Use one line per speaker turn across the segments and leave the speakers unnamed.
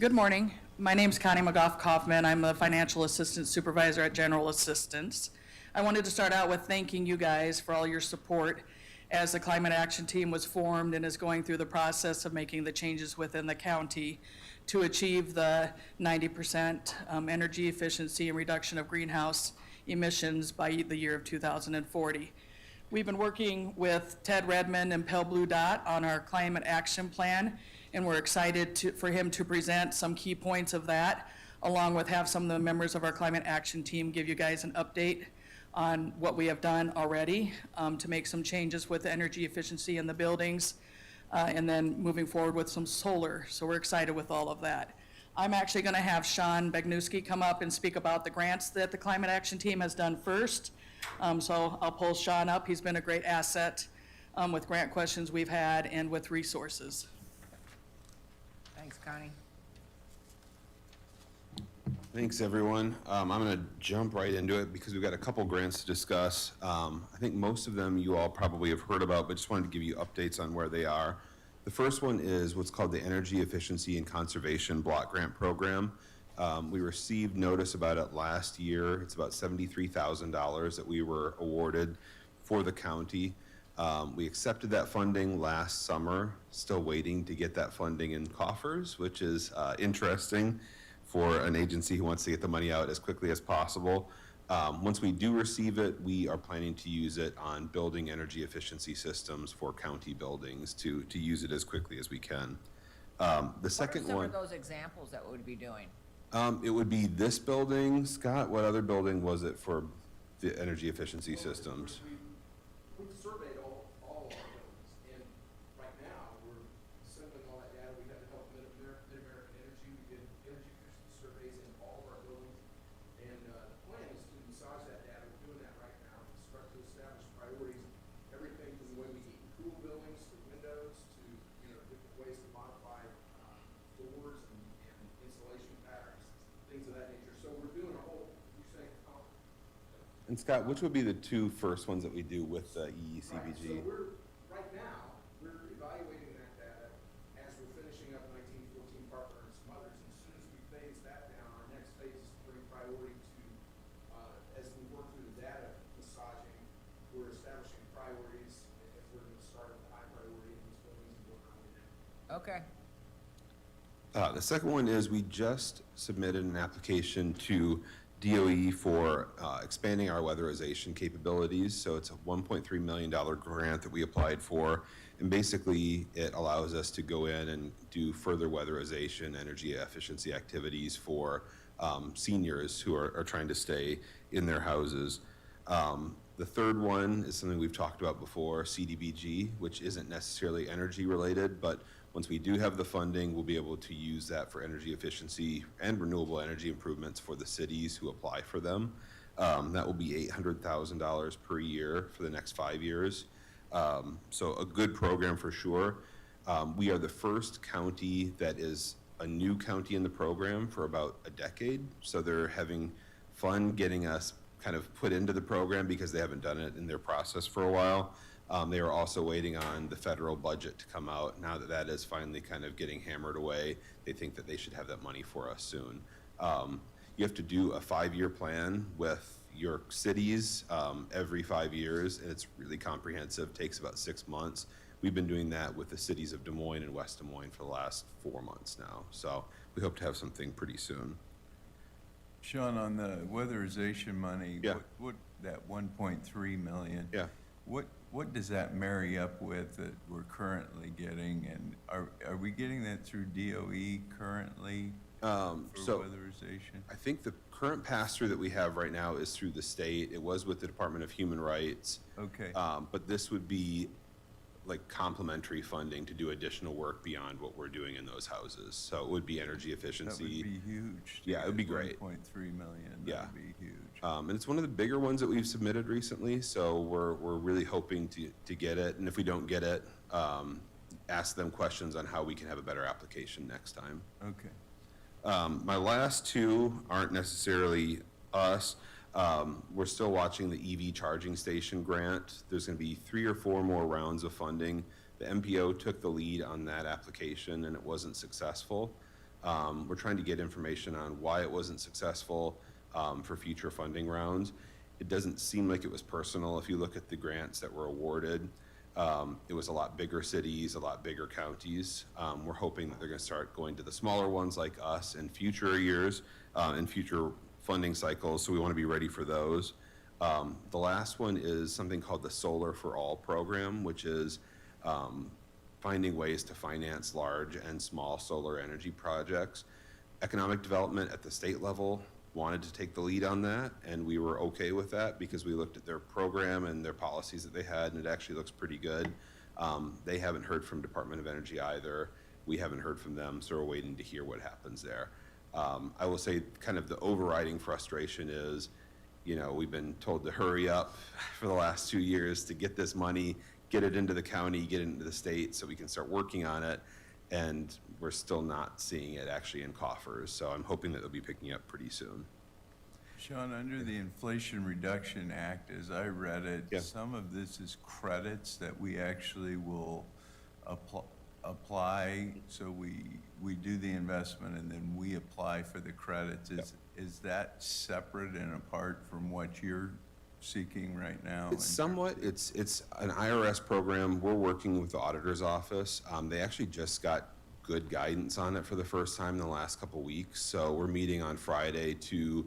Good morning. My name's Connie McGough Kaufman. I'm the Financial Assistant Supervisor at General Assistance. I wanted to start out with thanking you guys for all your support as the Climate Action Team was formed and is going through the process of making the changes within the county to achieve the 90% energy efficiency and reduction of greenhouse emissions by the year of 2040. We've been working with Ted Redmond and Pell Blue Dot on our climate action plan, and we're excited for him to present some key points of that, along with have some of the members of our climate action team give you guys an update on what we have done already to make some changes with energy efficiency in the buildings, and then moving forward with some solar. So we're excited with all of that. I'm actually going to have Sean Bagnuski come up and speak about the grants that the climate action team has done first. So I'll pull Sean up. He's been a great asset with grant questions we've had and with resources.
Thanks, Connie.
Thanks, everyone. I'm going to jump right into it because we've got a couple grants to discuss. I think most of them you all probably have heard about, but just wanted to give you updates on where they are. The first one is what's called the Energy Efficiency and Conservation Block Grant Program. We received notice about it last year. It's about $73,000 that we were awarded for the county. We accepted that funding last summer, still waiting to get that funding in coffers, which is interesting for an agency who wants to get the money out as quickly as possible. Once we do receive it, we are planning to use it on building energy efficiency systems for county buildings to use it as quickly as we can. The second
What are some
one,
of those examples that we'd be doing?
it would be this building. Scott, what other building was it for the energy efficiency systems?
We've surveyed all of our buildings, and right now, we're assembling all that data. We had to help Mid-American Energy. We did energy efficiency surveys in all of our buildings, and the plan is to massage that data. We're doing that right now, to start to establish priorities, everything from the way we heat and cool buildings, to windows, to, different ways to modify doors and insulation patterns, things of that nature. So we're doing a whole, you're saying,
And Scott, which would be the two first ones that we do with the EECBG?
Right, so right now, we're evaluating that data as we're finishing up 1914 Parker and some others. And as soon as we phase that down, our next phase is to bring priority to, as we work through the data massaging, we're establishing priorities, and we're going to start with high priority in these buildings and work on it.
Okay.
The second one is we just submitted an application to DOE for expanding our weatherization capabilities. So it's a $1.3 million grant that we applied for. And basically, it allows us to go in and do further weatherization, energy efficiency activities for seniors who are trying to stay in their houses. The third one is something we've talked about before, CDBG, which isn't necessarily energy related, but once we do have the funding, we'll be able to use that for energy efficiency and renewable energy improvements for the cities who apply for them. That will be $800,000 per year for the next 5 years. So a good program for sure. We are the first county that is a new county in the program for about a decade. So they're having fun getting us kind of put into the program because they haven't done it in their process for a while. They are also waiting on the federal budget to come out. Now that that is finally kind of getting hammered away, they think that they should have that money for us soon. You have to do a 5-year plan with your cities every 5 years, and it's really comprehensive, takes about 6 months. We've been doing that with the cities of Des Moines and West Des Moines for the last 4 months now. So we hope to have something pretty soon.
Sean, on the weatherization money,
Yeah.
what that 1.3 million?
Yeah.
What does that marry up with that we're currently getting, and are we getting that through DOE currently for
So
weatherization?
I think the current pass-through that we have right now is through the state. It was with the Department of Human Rights.
Okay.
But this would be like complementary funding to do additional work beyond what we're doing in those houses. So it would be energy
That would
efficiency.
be huge.
Yeah, it would be great.
1.3 million,
Yeah.
that would be huge.
And it's one of the bigger ones that we've submitted recently, so we're really hoping to get it. And if we don't get it, ask them questions on how we can have a better application next time.
Okay.
My last two aren't necessarily us. We're still watching the EV charging station grant. There's going to be 3 or 4 more rounds of funding. The MPO took the lead on that application and it wasn't successful. We're trying to get information on why it wasn't successful for future funding rounds. It doesn't seem like it was personal. If you look at the grants that were awarded, it was a lot bigger cities, a lot bigger counties. We're hoping that they're going to start going to the smaller ones like us in future years, in future funding cycles, so we want to be ready for those. The last one is something called the Solar for All program, which is finding ways to finance large and small solar energy projects. Economic development at the state level wanted to take the lead on that, and we were okay with that because we looked at their program and their policies that they had, and it actually looks pretty good. They haven't heard from Department of Energy either. We haven't heard from them, so we're waiting to hear what happens there. I will say kind of the overriding frustration is, you know, we've been told to hurry up for the last 2 years to get this money, get it into the county, get it into the state so we can start working on it. And we're still not seeing it actually in coffers. So I'm hoping that they'll be picking up pretty soon.
Sean, under the Inflation Reduction Act, as I read it,
Yeah.
some of this is credits that we actually will apply. So we do the investment and then we apply for the credits. Is that separate and apart from what you're seeking right now?
It's somewhat, it's an IRS program. We're working with the auditor's office. They actually just got good guidance on it for the first time in the last couple weeks. So we're meeting on Friday to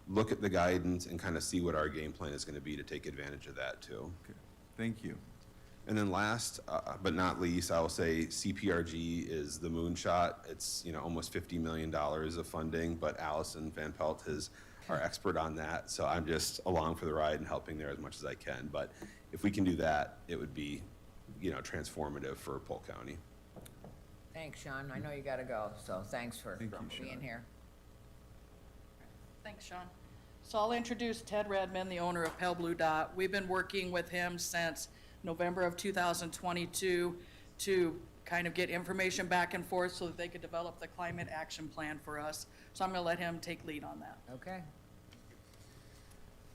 look at the guidance and kind of see what our game plan is going to be to take advantage of that too.
Okay. Thank you.
And then last, but not least, I will say CPRG is the moonshot. It's, you know, almost $50 million of funding, but Allison Van Pelt is our expert on that. So I'm just along for the ride and helping there as much as I can. But if we can do that, it would be, you know, transformative for Polk County.
Thanks, Sean. I know you gotta go, so thanks for
Thank you,
being
Sean.
here.
Thanks, Sean. So I'll introduce Ted Redmond, the owner of Pale Blue Dot. We've been working with him since November of 2022 to kind of get information back and forth so that they could develop the climate action plan for us. So I'm going to let him take lead on that.
Okay.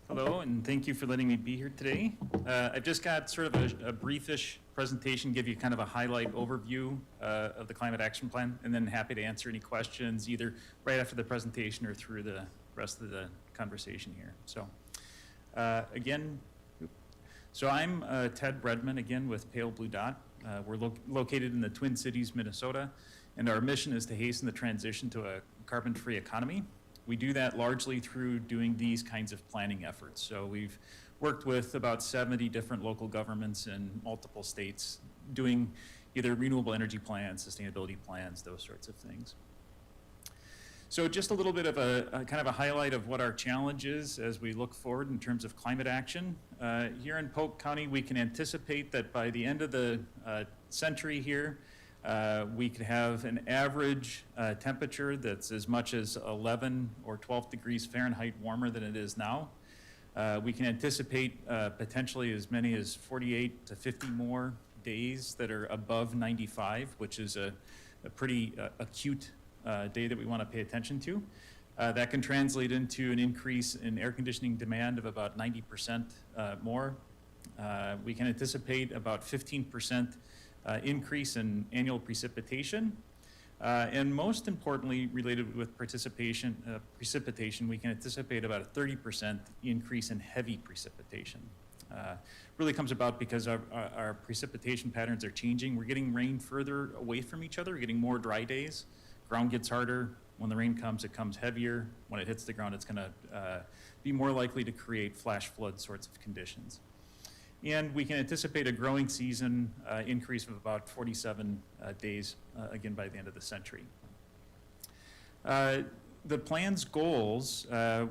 Hello, and thank you for letting me be here today. I've just got sort of a briefish presentation, give you kind of a highlight overview of the climate action plan, and then happy to answer any questions either right after the presentation or through the rest of the conversation here. So so I'm Ted Redmond, again, with Pale Blue Dot. We're located in the Twin Cities, Minnesota, and our mission is to hasten the transition to a carbon-free economy. We do that largely through doing these kinds of planning efforts. So we've worked with about 70 different local governments in multiple states doing either renewable energy plans, sustainability plans, those sorts of things. So just a little bit of a kind of a highlight of what our challenge is as we look forward in terms of climate action. Here in Polk County, we can anticipate that by the end of the century here, we could have an average temperature that's as much as 11 or 12 degrees Fahrenheit warmer than it is now. We can anticipate potentially as many as 48 to 50 more days that are above 95, which is a pretty acute day that we want to pay attention to. That can translate into an increase in air conditioning demand of about 90% more. We can anticipate about 15% increase in annual precipitation. And most importantly, related with precipitation, we can anticipate about a 30% increase in heavy precipitation. Really comes about because our precipitation patterns are changing. We're getting rain further away from each other. We're getting more dry days. Ground gets harder. When the rain comes, it comes heavier. When it hits the ground, it's going to be more likely to create flash flood sorts of conditions. And we can anticipate a growing season increase of about 47 days, again, by the end of the century. The plan's goals,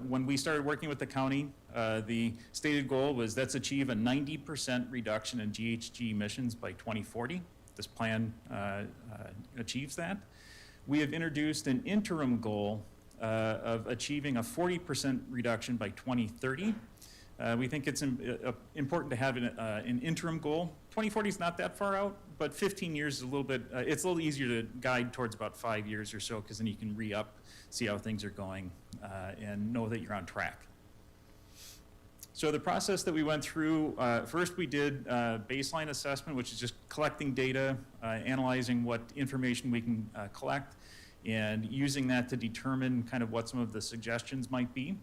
when we started working with the county, the stated goal was let's achieve a 90% reduction in GHG emissions by 2040. This plan achieves that. We have introduced an interim goal of achieving a 40% reduction by 2030. We think it's important to have an interim goal. 2040 is not that far out, but 15 years is a little bit, it's a little easier to guide towards about 5 years or so, because then you can re-up, see how things are going, and know that you're on track. So the process that we went through, first we did baseline assessment, which is just collecting data, analyzing what information we can collect, and using that to determine kind of what some of the suggestions might be.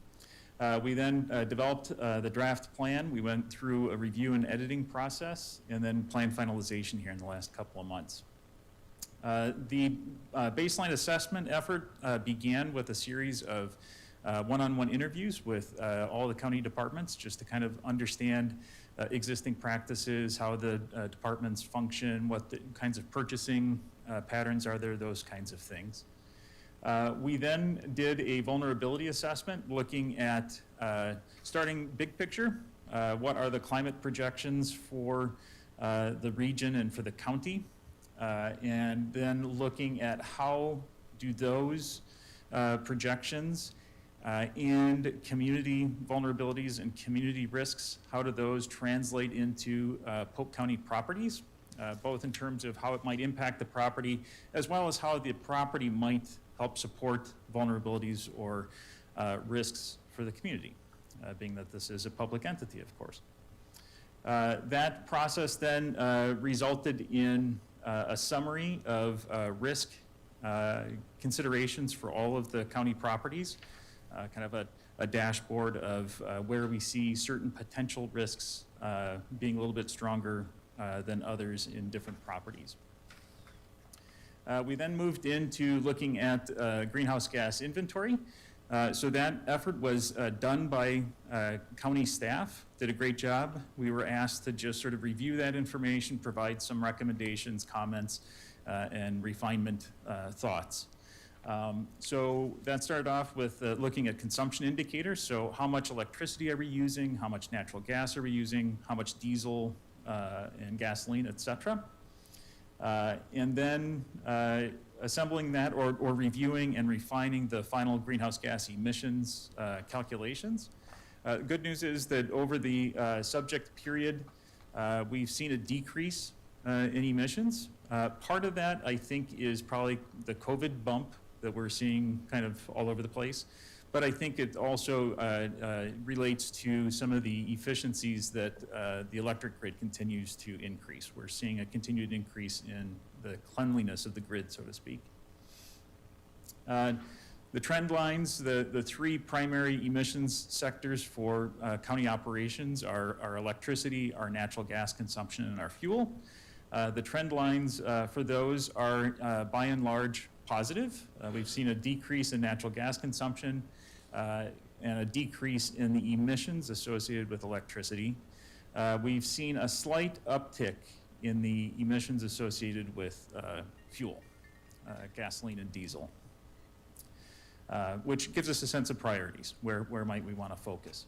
We then developed the draft plan. We went through a review and editing process, and then plan finalization here in the last couple of months. The baseline assessment effort began with a series of one-on-one interviews with all the county departments, just to kind of understand existing practices, how the departments function, what the kinds of purchasing patterns are there, those kinds of things. We then did a vulnerability assessment looking at starting big picture. What are the climate projections for the region and for the county? And then looking at how do those projections and community vulnerabilities and community risks, how do those translate into Polk County properties, both in terms of how it might impact the property, as well as how the property might help support vulnerabilities or risks for the community, being that this is a public entity, of course. That process then resulted in a summary of risk considerations for all of the county properties, kind of a dashboard of where we see certain potential risks being a little bit stronger than others in different properties. We then moved into looking at greenhouse gas inventory. So that effort was done by county staff, did a great job. We were asked to just sort of review that information, provide some recommendations, comments, and refinement thoughts. So that started off with looking at consumption indicators. So how much electricity are we using? How much natural gas are we using? How much diesel and gasoline, et cetera? And then assembling that or reviewing and refining the final greenhouse gas emissions calculations. Good news is that over the subject period, we've seen a decrease in emissions. Part of that, I think, is probably the COVID bump that we're seeing kind of all over the place. But I think it also relates to some of the efficiencies that the electric grid continues to increase. We're seeing a continued increase in the cleanliness of the grid, so to speak. The trend lines, the three primary emissions sectors for county operations are our electricity, our natural gas consumption, and our fuel. The trend lines for those are by and large positive. We've seen a decrease in natural gas consumption and a decrease in the emissions associated with electricity. We've seen a slight uptick in the emissions associated with fuel, gasoline and diesel, which gives us a sense of priorities. Where might we want to focus?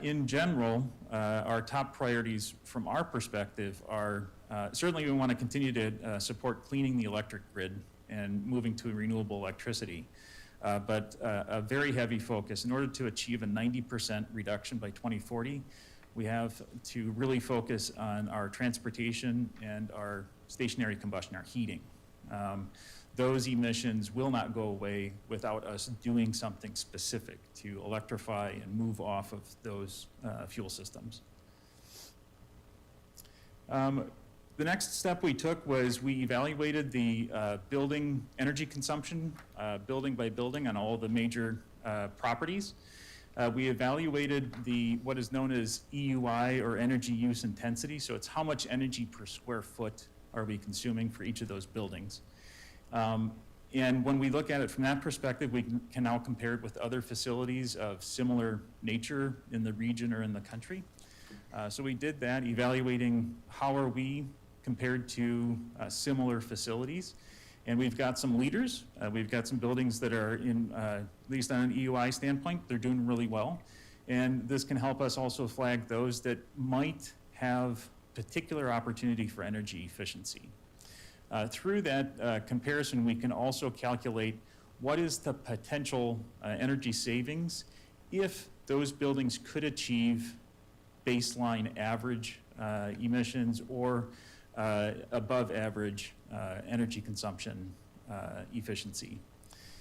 In general, our top priorities from our perspective are certainly we want to continue to support cleaning the electric grid and moving to renewable electricity. But a very heavy focus. In order to achieve a 90% reduction by 2040, we have to really focus on our transportation and our stationary combustion, our heating. Those emissions will not go away without us doing something specific to electrify and move off of those fuel systems. The next step we took was we evaluated the building energy consumption, building by building on all the major properties. We evaluated what is known as EUI, or energy use intensity. So it's how much energy per square foot are we consuming for each of those buildings. And when we look at it from that perspective, we can now compare it with other facilities of similar nature in the region or in the country. So we did that, evaluating how are we compared to similar facilities. And we've got some leaders. We've got some buildings that are in, at least on an EUI standpoint, they're doing really well. And this can help us also flag those that might have particular opportunity for energy efficiency. Through that comparison, we can also calculate what is the potential energy savings if those buildings could achieve baseline average emissions or above average energy consumption efficiency.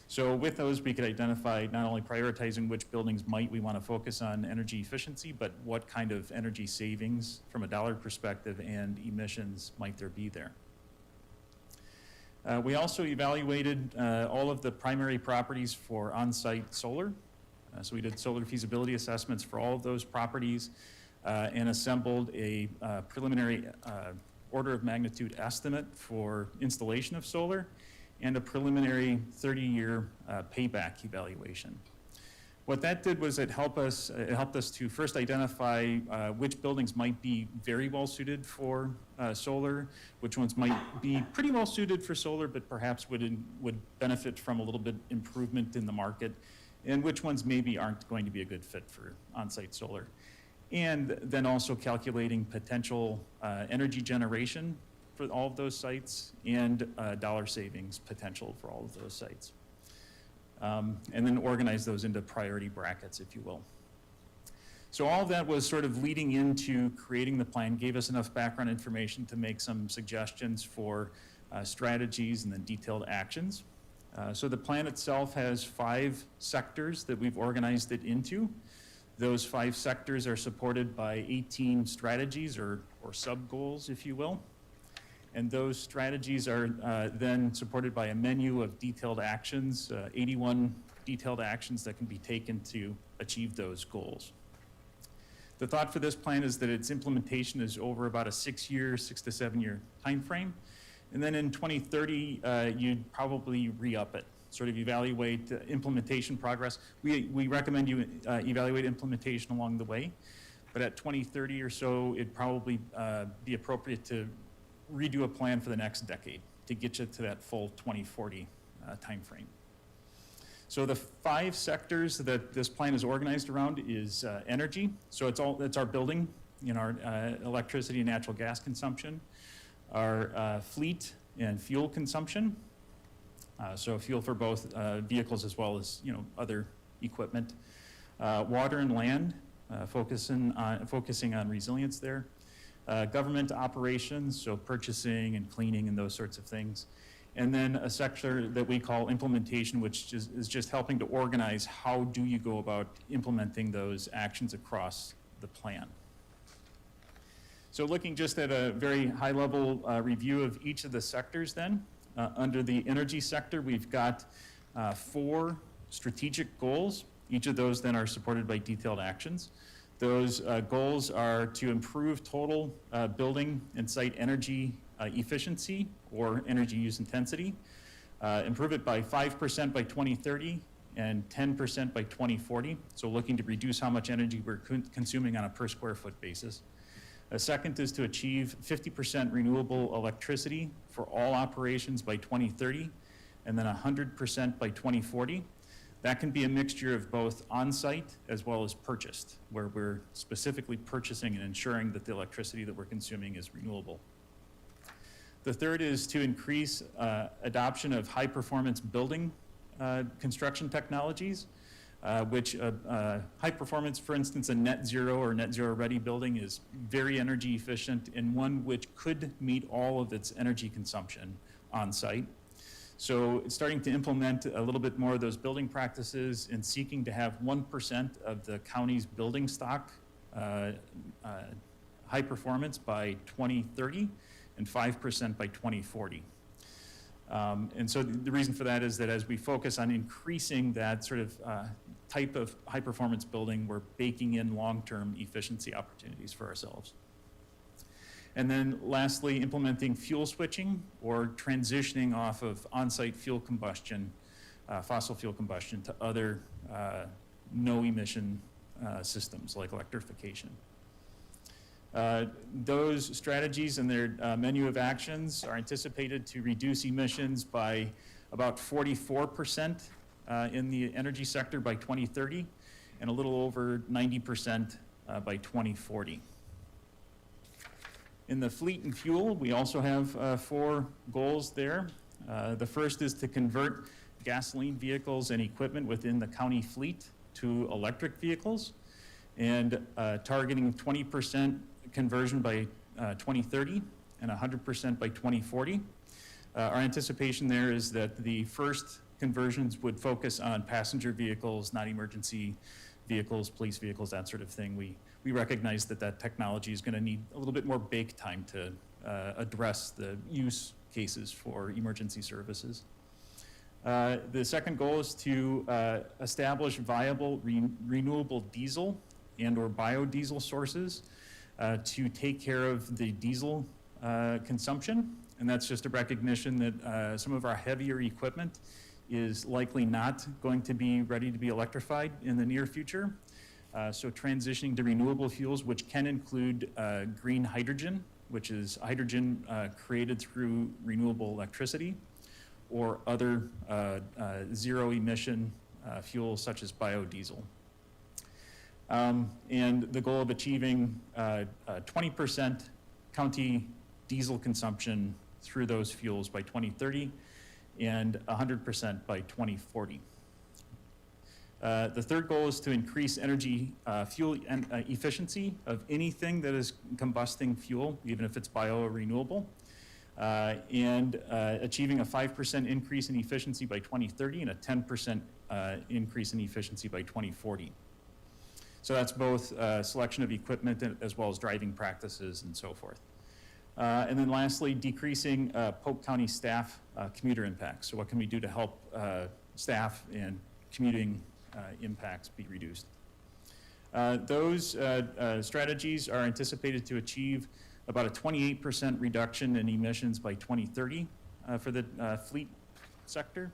So with those, we could identify not only prioritizing which buildings might we want to focus on energy efficiency, but what kind of energy savings from a dollar perspective and emissions might there be there. We also evaluated all of the primary properties for on-site solar. So we did solar feasibility assessments for all of those properties and assembled a preliminary order of magnitude estimate for installation of solar and a preliminary 30-year payback evaluation. What that did was it helped us to first identify which buildings might be very well suited for solar, which ones might be pretty well suited for solar, but perhaps would benefit from a little bit improvement in the market, and which ones maybe aren't going to be a good fit for on-site solar. And then also calculating potential energy generation for all of those sites and dollar savings potential for all of those sites. And then organize those into priority brackets, if you will. So all of that was sort of leading into creating the plan, gave us enough background information to make some suggestions for strategies and then detailed actions. So the plan itself has 5 sectors that we've organized it into. Those 5 sectors are supported by 18 strategies or sub-goals, if you will. And those strategies are then supported by a menu of detailed actions, 81 detailed actions that can be taken to achieve those goals. The thought for this plan is that its implementation is over about a 6 to 7 year time frame. And then in 2030, you'd probably re-up it, sort of evaluate implementation progress. We recommend you evaluate implementation along the way, but at 2030 or so, it'd probably be appropriate to redo a plan for the next decade to get you to that full 2040 time frame. So the 5 sectors that this plan is organized around is energy. So it's our building, our electricity and natural gas consumption, our fleet and fuel consumption. So fuel for both vehicles as well as other equipment, water and land, focusing on resilience there. Government operations, so purchasing and cleaning and those sorts of things. And then a sector that we call implementation, which is just helping to organize how do you go about implementing those actions across the plan. So looking just at a very high level review of each of the sectors then, under the energy sector, we've got 4 strategic goals. Each of those then are supported by detailed actions. Those goals are to improve total building and site energy efficiency or energy use intensity, improve it by 5% by 2030 and 10% by 2040. So looking to reduce how much energy we're consuming on a per square foot basis. A second is to achieve 50% renewable electricity for all operations by 2030 and then 100% by 2040. That can be a mixture of both on-site as well as purchased, where we're specifically purchasing and ensuring that the electricity that we're consuming is renewable. The third is to increase adoption of high-performance building construction technologies, which high performance, for instance, a net zero or net zero ready building is very energy efficient and one which could meet all of its energy consumption on-site. So it's starting to implement a little bit more of those building practices and seeking to have 1% of the county's building stock high performance by 2030 and 5% by 2040. And so the reason for that is that as we focus on increasing that sort of type of high performance building, we're baking in long-term efficiency opportunities for ourselves. And then lastly, implementing fuel switching or transitioning off of on-site fuel combustion, fossil fuel combustion, to other no emission systems like electrification. Those strategies and their menu of actions are anticipated to reduce emissions by about 44% in the energy sector by 2030 and a little over 90% by 2040. In the fleet and fuel, we also have 4 goals there. The first is to convert gasoline vehicles and equipment within the county fleet to electric vehicles and targeting 20% conversion by 2030 and 100% by 2040. Our anticipation there is that the first conversions would focus on passenger vehicles, not emergency vehicles, police vehicles, that sort of thing. We recognize that that technology is going to need a little bit more bake time to address the use cases for emergency services. The second goal is to establish viable renewable diesel and/or biodiesel sources to take care of the diesel consumption. And that's just a recognition that some of our heavier equipment is likely not going to be ready to be electrified in the near future. So transitioning to renewable fuels, which can include green hydrogen, which is hydrogen created through renewable electricity, or other zero emission fuels such as biodiesel. And the goal of achieving 20% county diesel consumption through those fuels by 2030 and 100% by 2040. The third goal is to increase energy fuel and efficiency of anything that is combusting fuel, even if it's bio or renewable, and achieving a 5% increase in efficiency by 2030 and a 10% increase in efficiency by 2040. So that's both selection of equipment as well as driving practices and so forth. And then lastly, decreasing Polk County staff commuter impacts. So what can we do to help staff and commuting impacts be reduced? Those strategies are anticipated to achieve about a 28% reduction in emissions by 2030 for the fleet sector,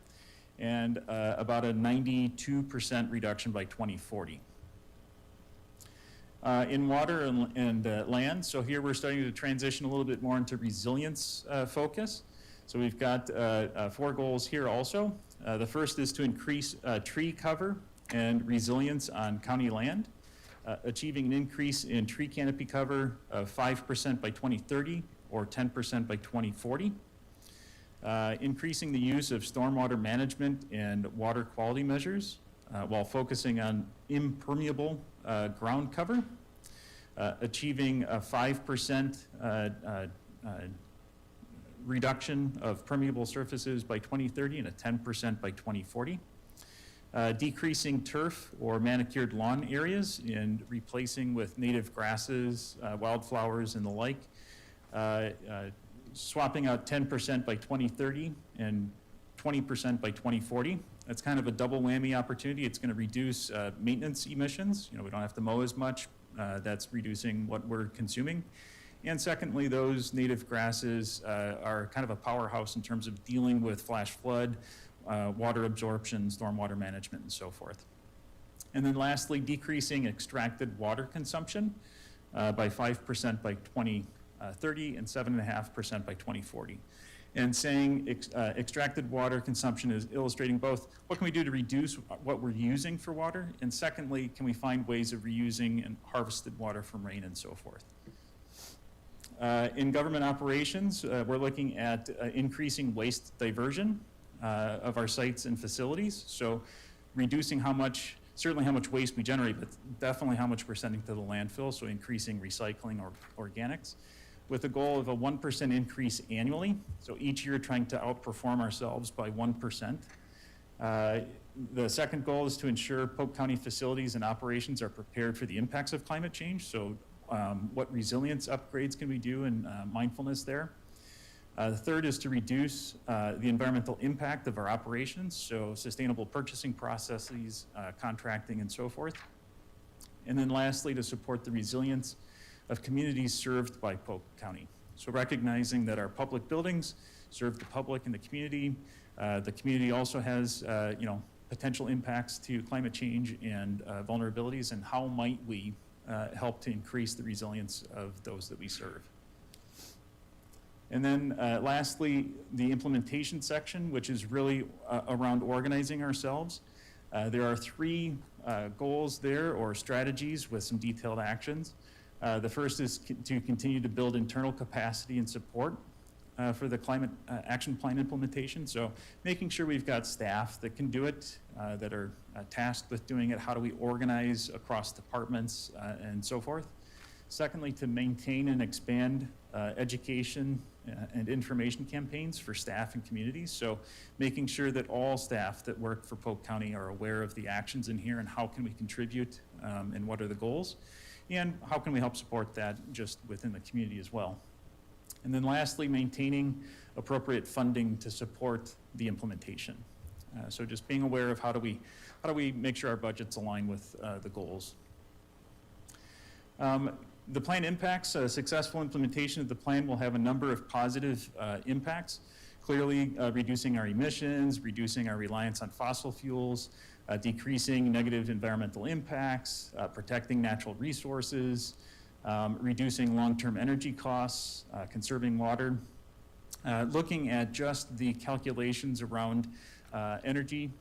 and about a 92% reduction by 2040. In water and land, so here we're starting to transition a little bit more into resilience focus. So we've got 4 goals here also. The first is to increase tree cover and resilience on county land, achieving an increase in tree canopy cover of 5% by 2030 or 10% by 2040. Increasing the use of stormwater management and water quality measures while focusing on impermeable ground cover, achieving a 5% reduction of permeable surfaces by 2030 and a 10% by 2040. Decreasing turf or manicured lawn areas and replacing with native grasses, wildflowers, and the like. Swapping out 10% by 2030 and 20% by 2040. That's kind of a double whammy opportunity. It's going to reduce maintenance emissions. You know, we don't have to mow as much. That's reducing what we're consuming. And secondly, those native grasses are kind of a powerhouse in terms of dealing with flash flood, water absorption, stormwater management, and so forth. And then lastly, decreasing extracted water consumption by 5% by 2030 and 7.5% by 2040. And saying extracted water consumption is illustrating both what can we do to reduce what we're using for water, and secondly, can we find ways of reusing and harvested water from rain and so forth. In government operations, we're looking at increasing waste diversion of our sites and facilities. So reducing certainly how much waste we generate, but definitely how much we're sending to the landfill, so increasing recycling or organics, with a goal of a 1% increase annually. So each year trying to outperform ourselves by 1%. The second goal is to ensure Polk County facilities and operations are prepared for the impacts of climate change. So what resilience upgrades can we do, and mindfulness there. The third is to reduce the environmental impact of our operations, so sustainable purchasing processes, contracting, and so forth. And then lastly, to support the resilience of communities served by Polk County. So recognizing that our public buildings serve the public and the community also has potential impacts to climate change and vulnerabilities, and how might we help to increase the resilience of those that we serve. And then lastly, the implementation section, which is really around organizing ourselves. There are 3 goals there, or strategies with some detailed actions. The first is to continue to build internal capacity and support for the climate action plan implementation. So making sure we've got staff that can do it, that are tasked with doing it. How do we organize across departments and so forth? Secondly, to maintain and expand education and information campaigns for staff and communities. So making sure that all staff that work for Polk County are aware of the actions in here and how can we contribute and what are the goals, and how can we help support that just within the community as well. And then lastly, maintaining appropriate funding to support the implementation. So just being aware of how do we make sure our budgets align with the goals. The plan impacts, successful implementation of the plan will have a number of positive impacts. Clearly, reducing our emissions, reducing our reliance on fossil fuels, decreasing negative environmental impacts, protecting natural resources, reducing long-term energy costs, conserving water. Looking at just the calculations around energy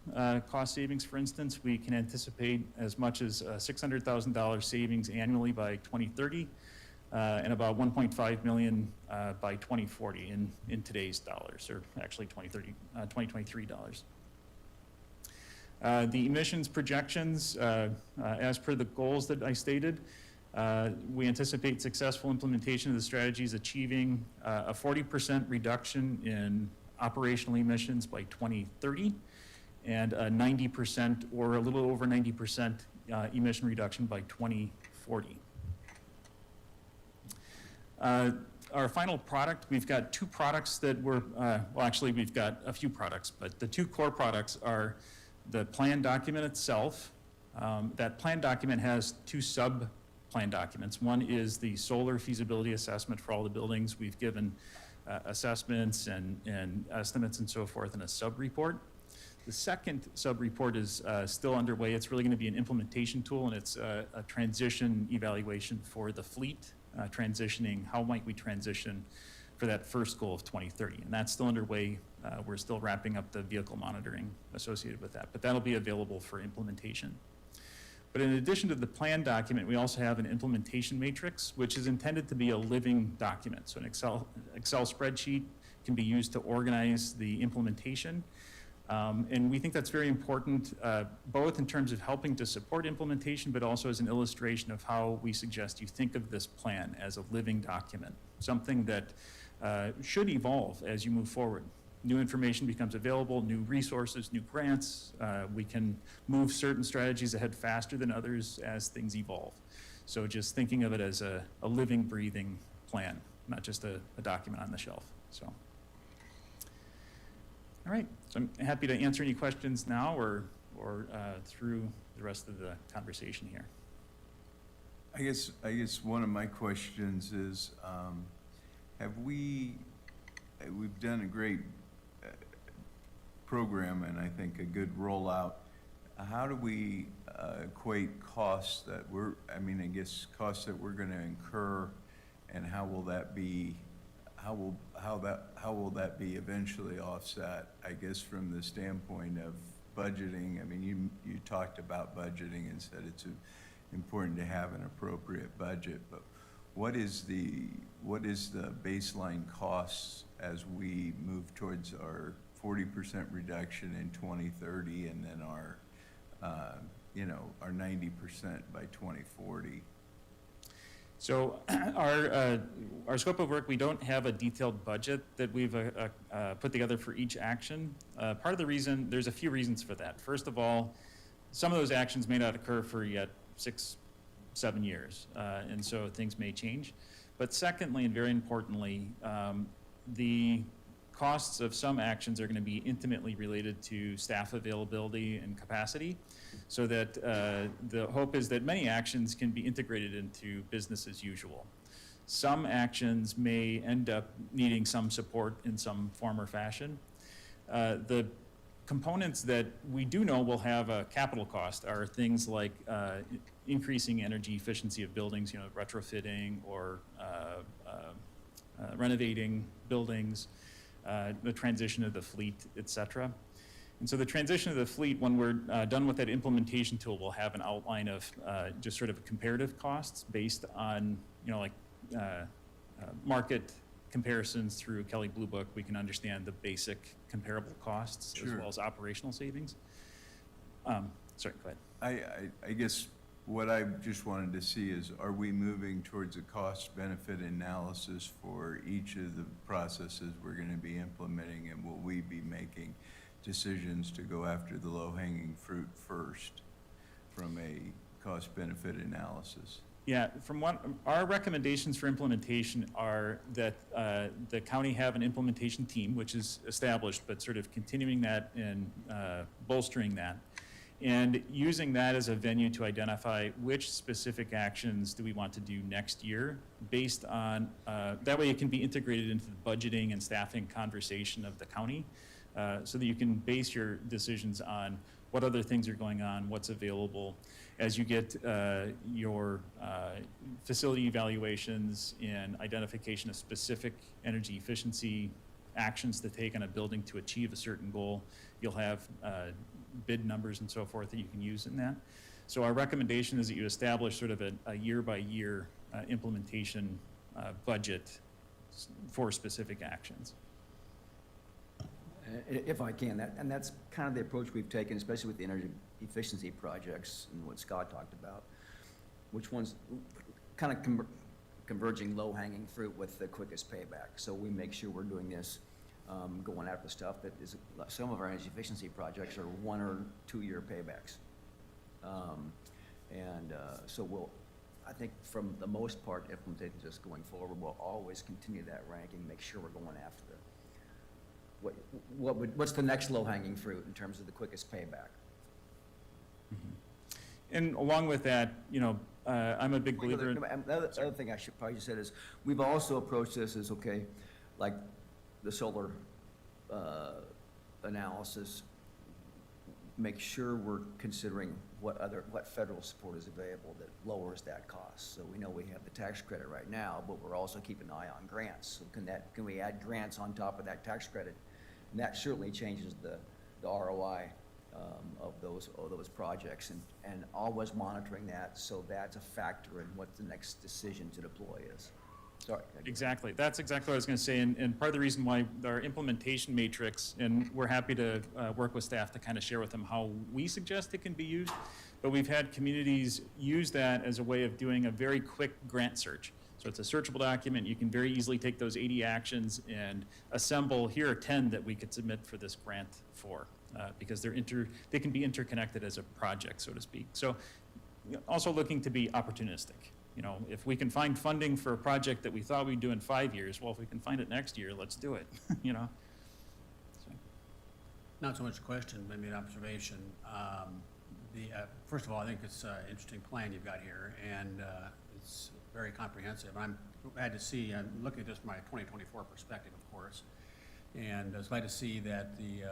cost savings, for instance, we can anticipate as much as $600,000 savings annually by 2030 and about $1.5 million by 2040 in today's dollars, or actually 2023 dollars. The emissions projections, as per the goals that I stated, we anticipate successful implementation of the strategies achieving a 40% reduction in operational emissions by 2030 and a 90% or a little over 90% emission reduction by 2040. Our final product, we've got two products that we're, well actually we've got a few products, but the two core products are the plan document itself. That plan document has two sub-plan documents. One is the solar feasibility assessment for all the buildings. We've given assessments and estimates and so forth in a sub-report. The second sub-report is still underway. It's really going to be an implementation tool, and it's a transition evaluation for the fleet, transitioning, how might we transition for that first goal of 2030. And that's still underway. We're still wrapping up the vehicle monitoring associated with that, but that'll be available for implementation. But in addition to the plan document, we also have an implementation matrix, which is intended to be a living document. So an Excel spreadsheet can be used to organize the implementation. And we think that's very important, both in terms of helping to support implementation, but also as an illustration of how we suggest you think of this plan as a living document, something that should evolve as you move forward. New information becomes available, new resources, new grants. We can move certain strategies ahead faster than others as things evolve. So just thinking of it as a living, breathing plan, not just a document on the shelf. So, all right, so I'm happy to answer any questions now or through the rest of the conversation here.
I guess one of my questions is, we've done a great program and I think a good rollout. How do we equate costs that costs that we're going to incur, and how will that be eventually offset, I guess, from the standpoint of budgeting? I mean, you talked about budgeting and said it's important to have an appropriate budget, but what is the baseline costs as we move towards our 40% reduction in 2030 and then our 90% by 2040?
So our scope of work, we don't have a detailed budget that we've put together for each action. Part of the reason, there's a few reasons for that. First of all, some of those actions may not occur for yet 6-7 years, and so things may change. But secondly, and very importantly, the costs of some actions are going to be intimately related to staff availability and capacity, so that the hope is that many actions can be integrated into business as usual. Some actions may end up needing some support in some form or fashion. The components that we do know will have a capital cost are things like increasing energy efficiency of buildings, retrofitting or renovating buildings, the transition of the fleet, et cetera. And so the transition of the fleet, when we're done with that implementation tool, we'll have an outline of just sort of comparative costs based on, market comparisons through Kelley Blue Book. We can understand the basic comparable costs as well as operational savings. Sorry, go ahead.
I guess what I just wanted to see is, are we moving towards a cost-benefit analysis for each of the processes we're going to be implementing, and will we be making decisions to go after the low-hanging fruit first from a cost-benefit analysis?
Yeah, from what, our recommendations for implementation are that the county have an implementation team, which is established, but sort of continuing that and bolstering that. And using that as a venue to identify which specific actions do we want to do next year based on, that way it can be integrated into the budgeting and staffing conversation of the county, so that you can base your decisions on what other things are going on, what's available. As you get your facility evaluations and identification of specific energy efficiency actions to take on a building to achieve a certain goal, you'll have bid numbers and so forth that you can use in that. So our recommendation is that you establish sort of a year-by-year implementation budget for specific actions.
If I can, that's kind of the approach we've taken, especially with the energy efficiency projects and what Scott talked about, which one's kind of converging low-hanging fruit with the quickest payback. So we make sure we're doing this, going after stuff that is, some of our energy efficiency projects are 1 or 2 year paybacks. So I think from the most part, implementation just going forward, we'll always continue that ranking, make sure we're going after what's the next low-hanging fruit in terms of the quickest payback.
And along with that, you know, I'm a big believer in.
The other thing I should probably said is, we've also approached this as, okay, like the solar analysis, make sure we're considering what federal support is available that lowers that cost. So we know we have the tax credit right now, but we're also keeping an eye on grants. So can we add grants on top of that tax credit? And that certainly changes the ROI of those projects, and always monitoring that, so that's a factor in what the next decision to deploy is. Sorry.
Exactly. That's exactly what I was going to say. And part of the reason why our implementation matrix, and we're happy to work with staff to kind of share with them how we suggest it can be used, but we've had communities use that as a way of doing a very quick grant search. So it's a searchable document. You can very easily take those 80 actions and assemble, here are 10 that we could submit for this grant for, because they can be interconnected as a project, so to speak. So also looking to be opportunistic. You know, if we can find funding for a project that we thought we'd do in 5 years, well, if we can find it next year, let's do it, you know? So.
Not so much a question, maybe an observation. First of all, I think it's an interesting plan you've got here, and it's very comprehensive. I'm glad to see, I'm looking at this from my 2024 perspective, of course, and I was glad to see that the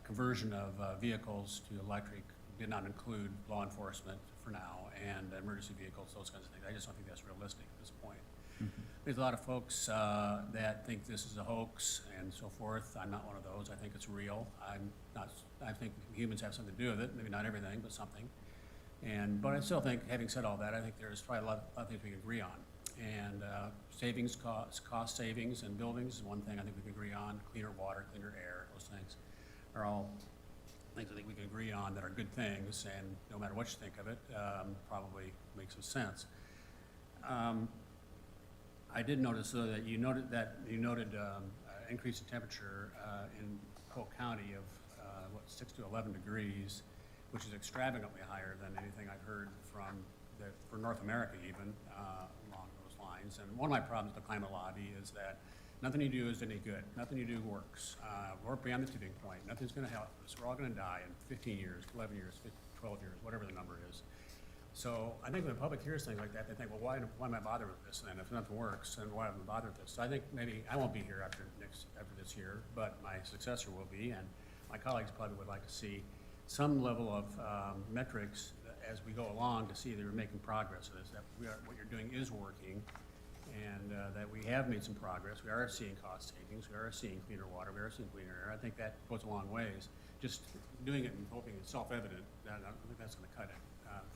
conversion of vehicles to electric did not include law enforcement for now, and emergency vehicles, those kinds of things. I just don't think that's realistic at this point. Mm-hmm. There's a lot of folks that think this is a hoax and so forth. I'm not one of those. I think it's real. I think humans have something to do with it, maybe not everything, but something. But I still think, having said all that, I think there's probably a lot of things we can agree on. And cost savings in buildings is one thing I think we can agree on. Cleaner water, cleaner air, those things are all things I think we can agree on that are good things, and no matter what you think of it, probably makes some sense. I did notice, though, that you noted increase in temperature in Polk County of 6 to 11 degrees, which is extravagantly higher than anything I've heard for North America even along those lines. And one of my problems with the climate lobby is that nothing you do is any good. Nothing you do works. We're beyond the tipping point. Nothing's going to help us. We're all going to die in 15 years, 11 years, 12 years, whatever the number is. So I think when the public hears things like that, they think, well, why am I bothered with this then? If nothing works, then why am I bothered with this? So I think maybe I won't be here after this year, but my successor will be, and my colleagues probably would like to see some level of metrics as we go along to see that we're making progress with this, that what you're doing is working, and that we have made some progress. We are seeing cost savings. We are seeing cleaner water. We are seeing cleaner air. I think that goes a long ways. Just doing it and hoping it's self-evident, I don't think that's going to cut it,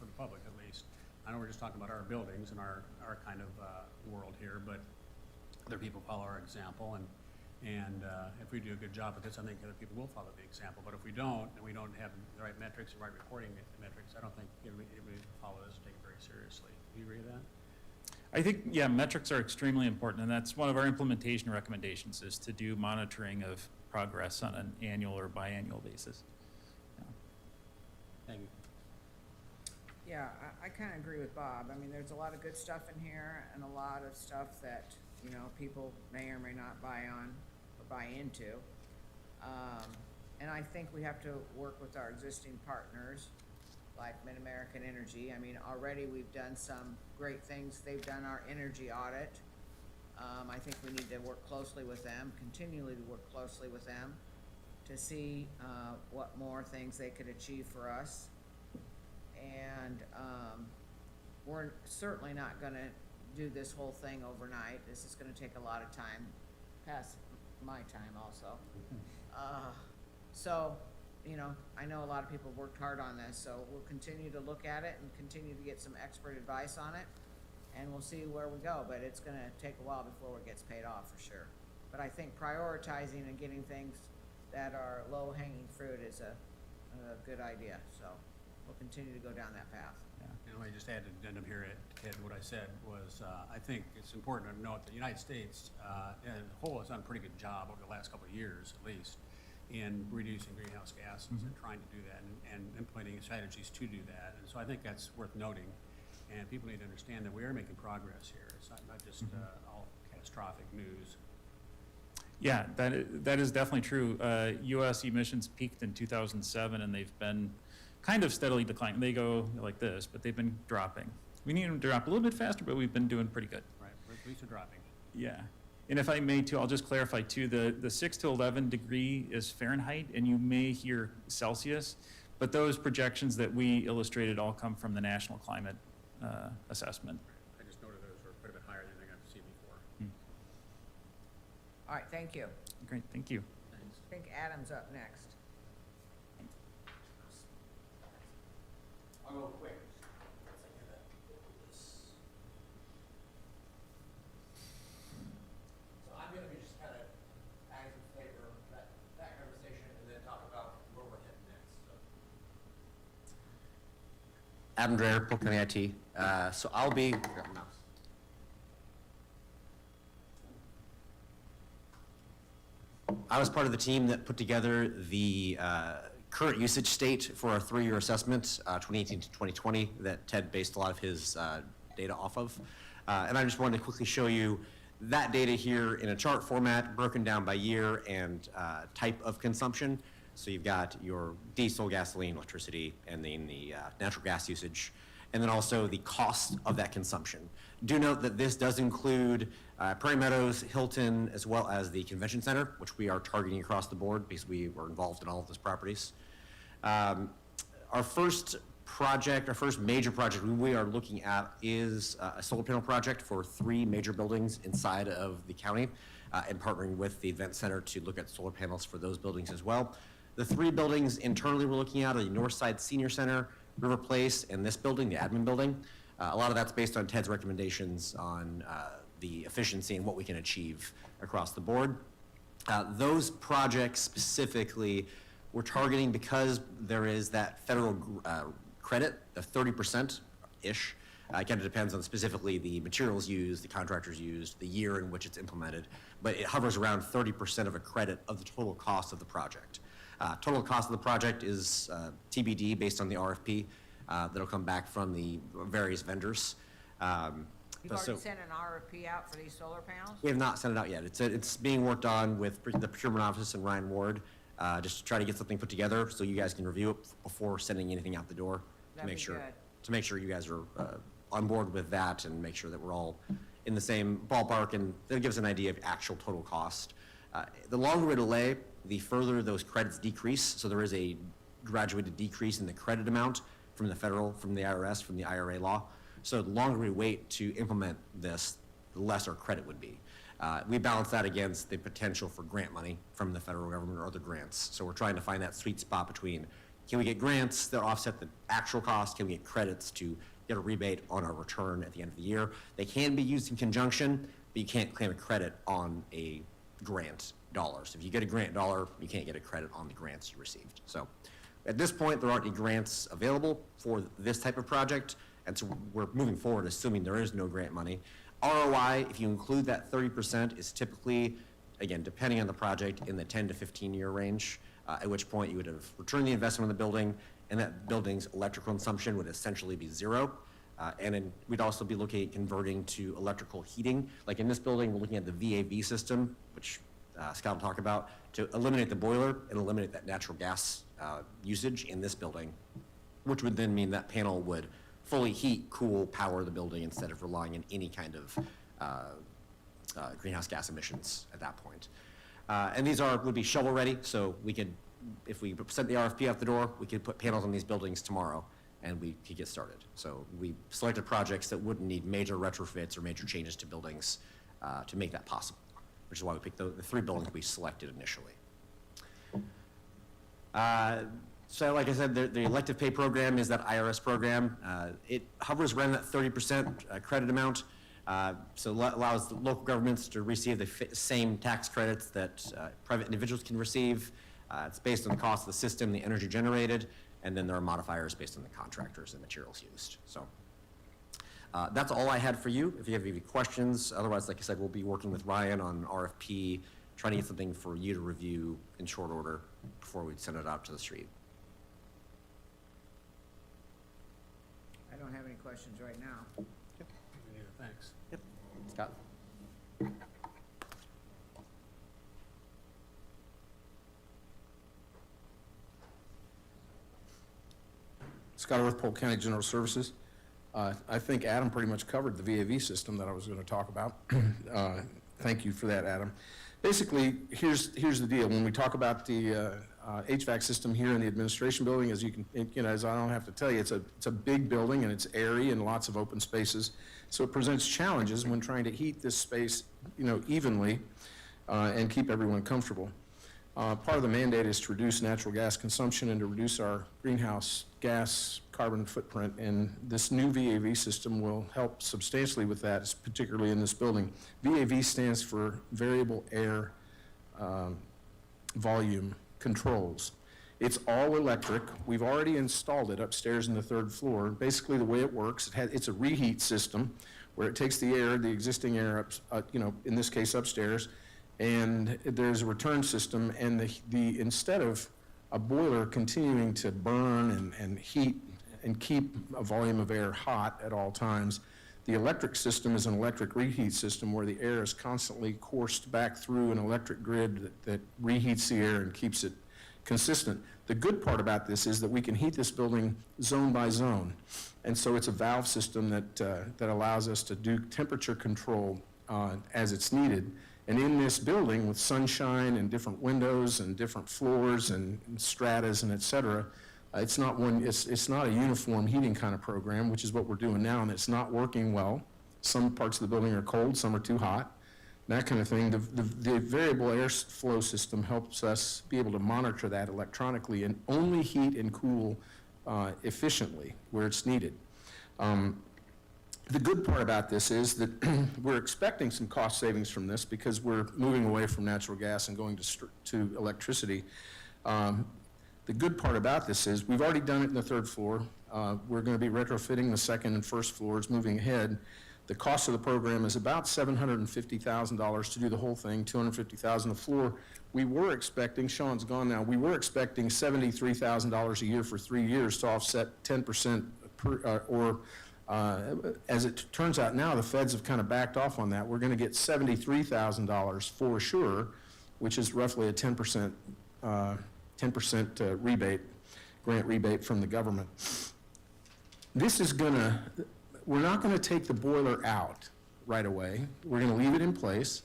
for the public at least. I know we're just talking about our buildings and our kind of world here, but other people follow our example, and if we do a good job with this, I think other people will follow the example. But if we don't, and we don't have the right metrics and right reporting metrics, I don't think we follow this and take it very seriously. Do you agree with that?
I think, yeah, metrics are extremely important, and that's one of our implementation recommendations, is to do monitoring of progress on an annual or biannual basis. Yeah.
Thank you.
Yeah, I kind of agree with Bob. I mean, there's a lot of good stuff in here and a lot of stuff that, you know, people may or may not buy on or buy into. And I think we have to work with our existing partners, like Mid-American Energy. I mean, already we've done some great things. They've done our energy audit. I think we need to work closely with them, continually to work closely with them to see, what more things they could achieve for us. And, we're certainly not gonna do this whole thing overnight. This is gonna take a lot of time, past my time also. So, you know, I know a lot of people have worked hard on this, so we'll continue to look at it and continue to get some expert advice on it, and we'll see where we go, but it's gonna take a while before it gets paid off, for sure. But I think prioritizing and getting things that are low-hanging fruit is a good idea, so we'll continue to go down that path.
And let me just add an addendum here, Ted, what I said was, I think it's important to note that the United States, as a whole, has done a pretty good job over the last couple of years, at least, in reducing greenhouse gases and trying to do that and implementing strategies to do that. And so I think that's worth noting, and people need to understand that we are making progress here. It's not just all catastrophic news.
Yeah, that is definitely true. U.S. emissions peaked in 2007, and they've been kind of steadily declining. They go like this, but they've been dropping. We need them to drop a little bit faster, but we've been doing pretty good.
Right, at least they're dropping.
Yeah. And if I may too, I'll just clarify too, the 6 to 11 degree is Fahrenheit, and you may hear Celsius, but those projections that we illustrated all come from the National Climate Assessment.
I just noted those were quite a bit higher than I got to see before.
All right, thank you.
Great, thank you.
I think Adam's up next.
I'll go quick. So I'm gonna be just kind of adding some flavor to that conversation and then talk about where we're heading next. So. Adam Dreher, Polk County IT. So I'll be, grab my mouse. I was part of the team that put together the current usage state for our 3-year assessment, 2018 to 2020, that Ted based a lot of his data off of. And I just wanted to quickly show you that data here in a chart format, broken down by year and type of consumption. So you've got your diesel, gasoline, electricity, and then the natural gas usage, and then also the cost of that consumption. Do note that this does include Prairie Meadows, Hilton, as well as the Convention Center, which we are targeting across the board because we were involved in all of those properties. Our first major project we are looking at is a solar panel project for 3 major buildings inside of the county, and partnering with the event center to look at solar panels for those buildings as well. The 3 buildings internally we're looking at are the Northside Senior Center, River Place, and this building, the admin building. A lot of that's based on Ted's recommendations on the efficiency and what we can achieve across the board. Those projects specifically we're targeting because there is that federal credit of 30%-ish. Again, it depends on specifically the materials used, the contractors used, the year in which it's implemented, but it hovers around 30% of a credit of the total cost of the project. Total cost of the project is TBD based on the RFP that'll come back from the various vendors.
You've already sent an RFP out for these solar panels?
We have not sent it out yet. It's being worked on with the procurement office and Ryan Ward, just to try to get something put together so you guys can review it before sending anything out the door.
That'd be good.
To make sure you guys are on board with that and make sure that we're all in the same ballpark, and that gives an idea of actual total cost. The longer we delay, the further those credits decrease. So there is a graduated decrease in the credit amount from the federal, from the IRS, from the IRA law. So the longer we wait to implement this, the less our credit would be. We balance that against the potential for grant money from the federal government or other grants. So we're trying to find that sweet spot between, can we get grants that offset the actual cost? Can we get credits to get a rebate on our return at the end of the year? They can be used in conjunction, but you can't claim a credit on a grant dollar. So if you get a grant dollar, you can't get a credit on the grants you received. So at this point, there aren't any grants available for this type of project, and so we're moving forward assuming there is no grant money. ROI, if you include that 30%, is typically, again, depending on the project, in the 10 to 15 year range, at which point you would have returned the investment in the building and that building's electrical consumption would essentially be zero. And then we'd also be looking at converting to electrical heating. Like in this building, we're looking at the VAV system, which Scott will talk about, to eliminate the boiler and eliminate that natural gas usage in this building, which would then mean that panel would fully heat, cool, power the building instead of relying on any kind of greenhouse gas emissions at that point. And these would be shovel-ready, so we could, if we sent the RFP out the door, we could put panels on these buildings tomorrow, and we could get started. So we selected projects that wouldn't need major retrofits or major changes to buildings to make that possible, which is why we picked the 3 buildings we selected initially. So like I said, the elective pay program is that IRS program. It hovers around that 30% credit amount, so allows the local governments to receive the same tax credits that private individuals can receive. It's based on the cost of the system, the energy generated, and then there are modifiers based on the contractors and materials used. So that's all I had for you. If you have any questions, otherwise, like I said, we'll be working with Ryan on RFP, trying to get something for you to review in short order before we send it out to the street.
I don't have any questions right now.
Yeah, thanks.
Yep. Scott?
Scott with Polk County General Services. I think Adam pretty much covered the VAV system that I was going to talk about. Thank you for that, Adam. Basically, here's the deal. When we talk about the HVAC system here in the administration building, as you can, as I don't have to tell you, it's a big building and it's airy and lots of open spaces. So it presents challenges when trying to heat this space, evenly and keep everyone comfortable. Part of the mandate is to reduce natural gas consumption and to reduce our greenhouse gas carbon footprint, and this new VAV system will help substantially with that, particularly in this building. VAV stands for Variable Air Volume Controls. It's all electric. We've already installed it upstairs in the 3rd floor. Basically, the way it works, it's a reheat system where it takes the air, the existing air, up, in this case upstairs, and there's a return system, and instead of a boiler continuing to burn and heat and keep a volume of air hot at all times, the electric system is an electric reheat system where the air is constantly coursed back through an electric grid that reheats the air and keeps it consistent. The good part about this is that we can heat this building zone by zone, and so it's a valve system that allows us to do temperature control as it's needed. And in this building, with sunshine and different windows and different floors and stratas and et cetera, it's not a uniform heating kind of program, which is what we're doing now, and it's not working well. Some parts of the building are cold, some are too hot, that kind of thing. The variable air flow system helps us be able to monitor that electronically and only heat and cool efficiently where it's needed. The good part about this is that we're expecting some cost savings from this because we're moving away from natural gas and going to electricity. The good part about this is we've already done it in the 3rd floor. We're going to be retrofitting the 2nd and 1st floors moving ahead. The cost of the program is about $750,000 to do the whole thing, $250,000 a floor. We were expecting, Sean's gone now, we were expecting $73,000 a year for 3 years to offset 10% as it turns out now, the feds have kind of backed off on that. We're going to get $73,000 for sure, which is roughly a 10% rebate, grant rebate from the government. This is we're not going to take the boiler out right away. We're going to leave it in place.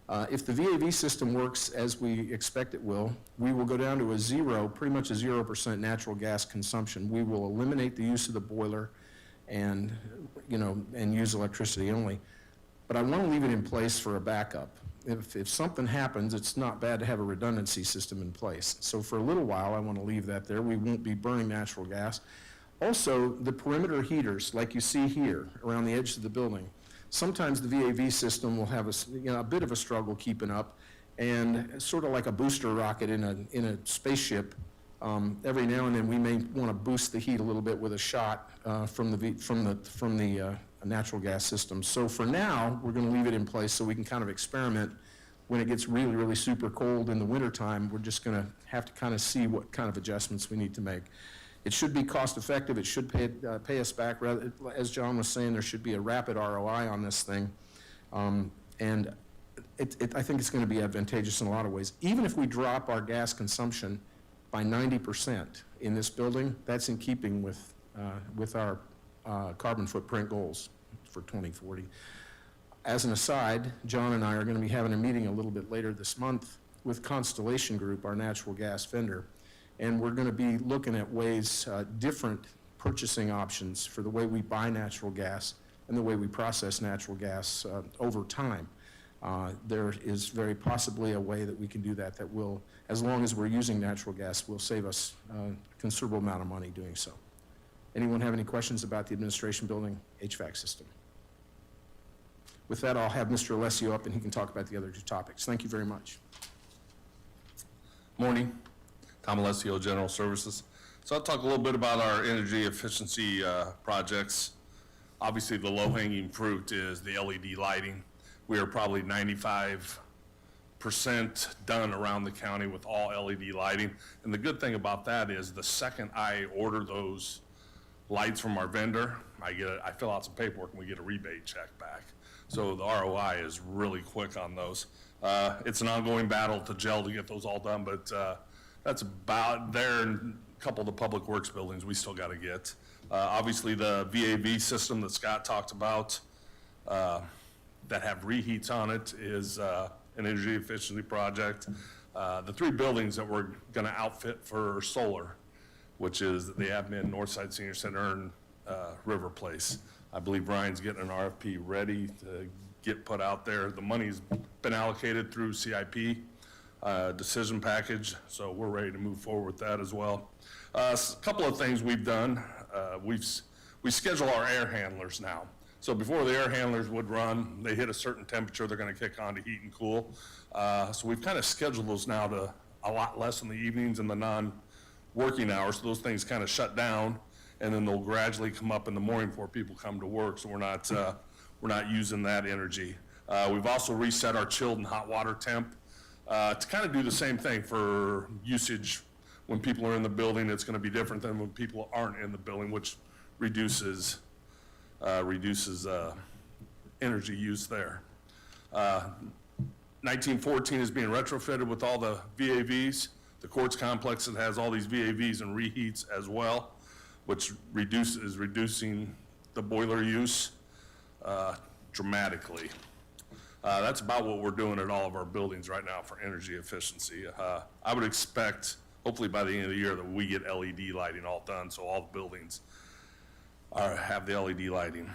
If the VAV system works as we expect it will, we will go down to pretty much a 0% natural gas consumption. We will eliminate the use of the boiler and use electricity only. But I want to leave it in place for a backup. If something happens, it's not bad to have a redundancy system in place. So for a little while, I want to leave that there. We won't be burning natural gas. Also, the perimeter heaters, like you see here around the edge of the building, sometimes the VAV system will have a bit of a struggle keeping up, and sort of like a booster rocket in a spaceship. Every now and then we may want to boost the heat a little bit with a shot from the natural gas system. So for now, we're going to leave it in place so we can kind of experiment. When it gets really, really super cold in the wintertime, we're just going to have to kind of see what kind of adjustments we need to make. It should be cost-effective, it should pay us back, rather, as John was saying, there should be a rapid ROI on this thing. And I think it's gonna be advantageous in a lot of ways. Even if we drop our gas consumption by 90% in this building, that's in keeping with our carbon footprint goals for 2040. As an aside, John and I are gonna be having a meeting a little bit later this month with Constellation Group, our natural gas vendor, and we're gonna be looking at ways, different purchasing options for the way we buy natural gas and the way we process natural gas over time. There is very possibly a way that we can do that will, as long as we're using natural gas, will save us a considerable amount of money doing so. Anyone have any questions about the administration building HVAC system? With that, I'll have Mr. Alessio up and he can talk about the other two topics. Thank you very much.
Morning, Tom Alessio, General Services. So I'll talk a little bit about our energy efficiency projects. Obviously, the low-hanging fruit is the LED lighting. We are probably 95% done around the county with all LED lighting. And the good thing about that is the second I order those lights from our vendor, I fill out some paperwork and we get a rebate check back. So the ROI is really quick on those. It's an ongoing battle to gel to get those all done, but that's about there, and a couple of the public works buildings we still got to get. Obviously, the VAV system that Scott talked about that have reheats on it is an energy efficiency project. The three buildings that we're going to outfit for solar, which is the admin, Northside Senior Center, and River Place. I believe Ryan's getting an RFP ready to get put out there. The money's been allocated through CIP decision package, so we're ready to move forward with that as well. A couple of things we've done. We schedule our air handlers now. So before the air handlers would run, they hit a certain temperature, they're going to kick on to heat and cool. So we've kind of scheduled those now to a lot less in the evenings and the non-working hours. So those things kind of shut down, and then they'll gradually come up in the morning before people come to work. So we're not using that energy. We've also reset our chilled and hot water temp to kind of do the same thing for usage. When people are in the building, it's going to be different than when people aren't in the building, which reduces energy use there. 1914 is being retrofitted with all the VAVs. The courts complex that has all these VAVs and reheats as well, which is reducing the boiler use dramatically. That's about what we're doing at all of our buildings right now for energy efficiency. I would expect, hopefully by the end of the year, that we get LED lighting all done, so all the buildings have the LED lighting.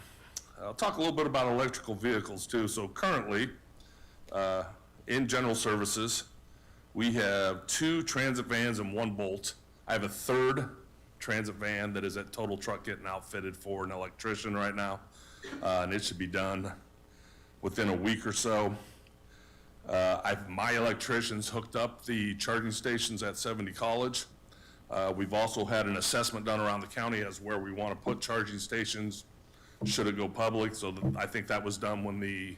I'll talk a little bit about electrical vehicles too. So currently, in general services, we have 2 transit vans and 1 Bolt. I have a 3rd transit van that is at Total Truck getting outfitted for an electrician right now, and it should be done within a week or so. My electricians hooked up the charging stations at 70 College. We've also had an assessment done around the county as where we want to put charging stations, should it go public. So I think that was done when the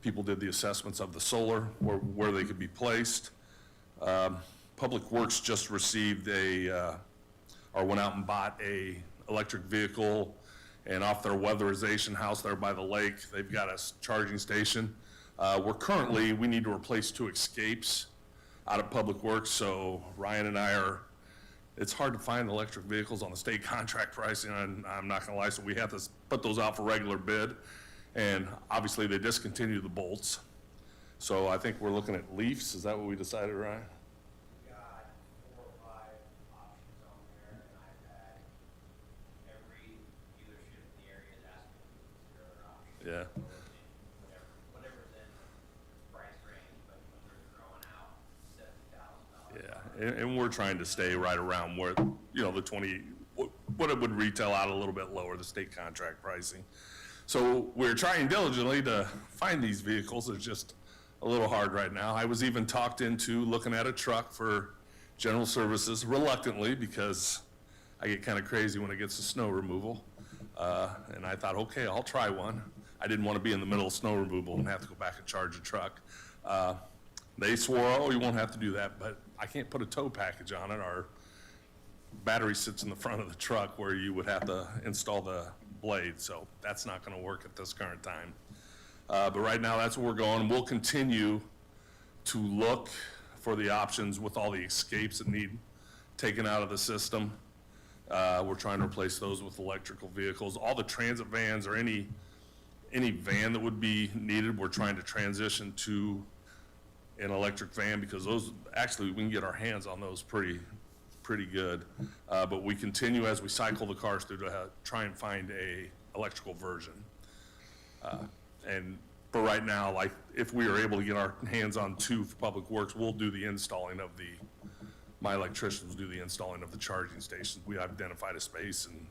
people did the assessments of the solar, where they could be placed. Public Works just received or went out and bought a electric vehicle, and off their weatherization house there by the lake, they've got a charging station. We need to replace 2 escapes out of Public Works, so Ryan and I it's hard to find electric vehicles on the state contract pricing, and I'm not gonna lie, so we have to put those out for regular bid. And obviously they discontinued the Bolts. So I think we're looking at Leafs, is that what we decided, Ryan?
Got 4 or 5 options on there, and I've had every dealership in the area is asking me to consider other options.
Yeah.
Whatever's in price range, but when they're throwing out $70,000.
Yeah, and we're trying to stay right around where, the 20, what it would retail out a little bit lower, the state contract pricing. So we're trying diligently to find these vehicles. It's just a little hard right now. I was even talked into looking at a truck for general services reluctantly, because I get kind of crazy when it gets to snow removal. And I thought, okay, I'll try one. I didn't want to be in the middle of snow removal and have to go back and charge a truck. They swore, oh, you won't have to do that, but I can't put a tow package on it. battery sits in the front of the truck where you would have to install the blade, so that's not gonna work at this current time. But right now, that's where we're going. We'll continue to look for the options with all the escapes that need taken out of the system. We're trying to replace those with electrical vehicles. All the transit vans or any van that would be needed, we're trying to transition to an electric van because those, actually, we can get our hands on those pretty good. But we continue as we cycle the cars through to try and find a electrical version. And for right now, like, if we are able to get our hands on two for Public Works, we'll do the installing of my electricians do the installing of the charging stations. We identified a space and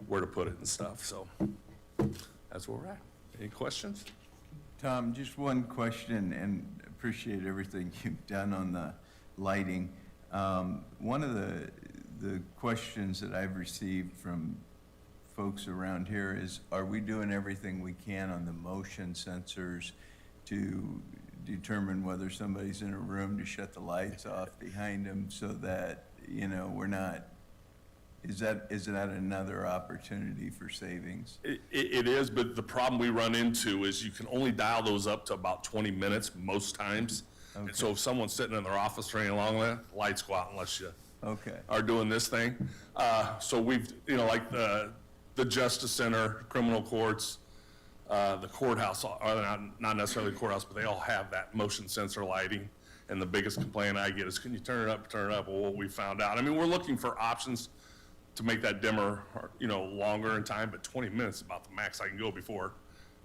where to put it and stuff, so that's where we're at. Any questions?
Tom, just one question, and appreciate everything you've done on the lighting. One of the questions that I've received from folks around here is, are we doing everything we can on the motion sensors to determine whether somebody's in a room to shut the lights off behind them so that, you know, we're not, is that another opportunity for savings?
It is, but the problem we run into is you can only dial those up to about 20 minutes most times.
Okay.
And so if someone's sitting in their office for any long that, lights go out unless you
Okay.
are doing this thing. So we've, you know, like the Justice Center, criminal courts, the courthouse, or not necessarily the courthouse, but they all have that motion sensor lighting. And the biggest complaint I get is, can you turn it up, turn it up? Well, what we found out, I mean, we're looking for options to make that dimmer, you know, longer in time, but 20 minutes is about the max I can go before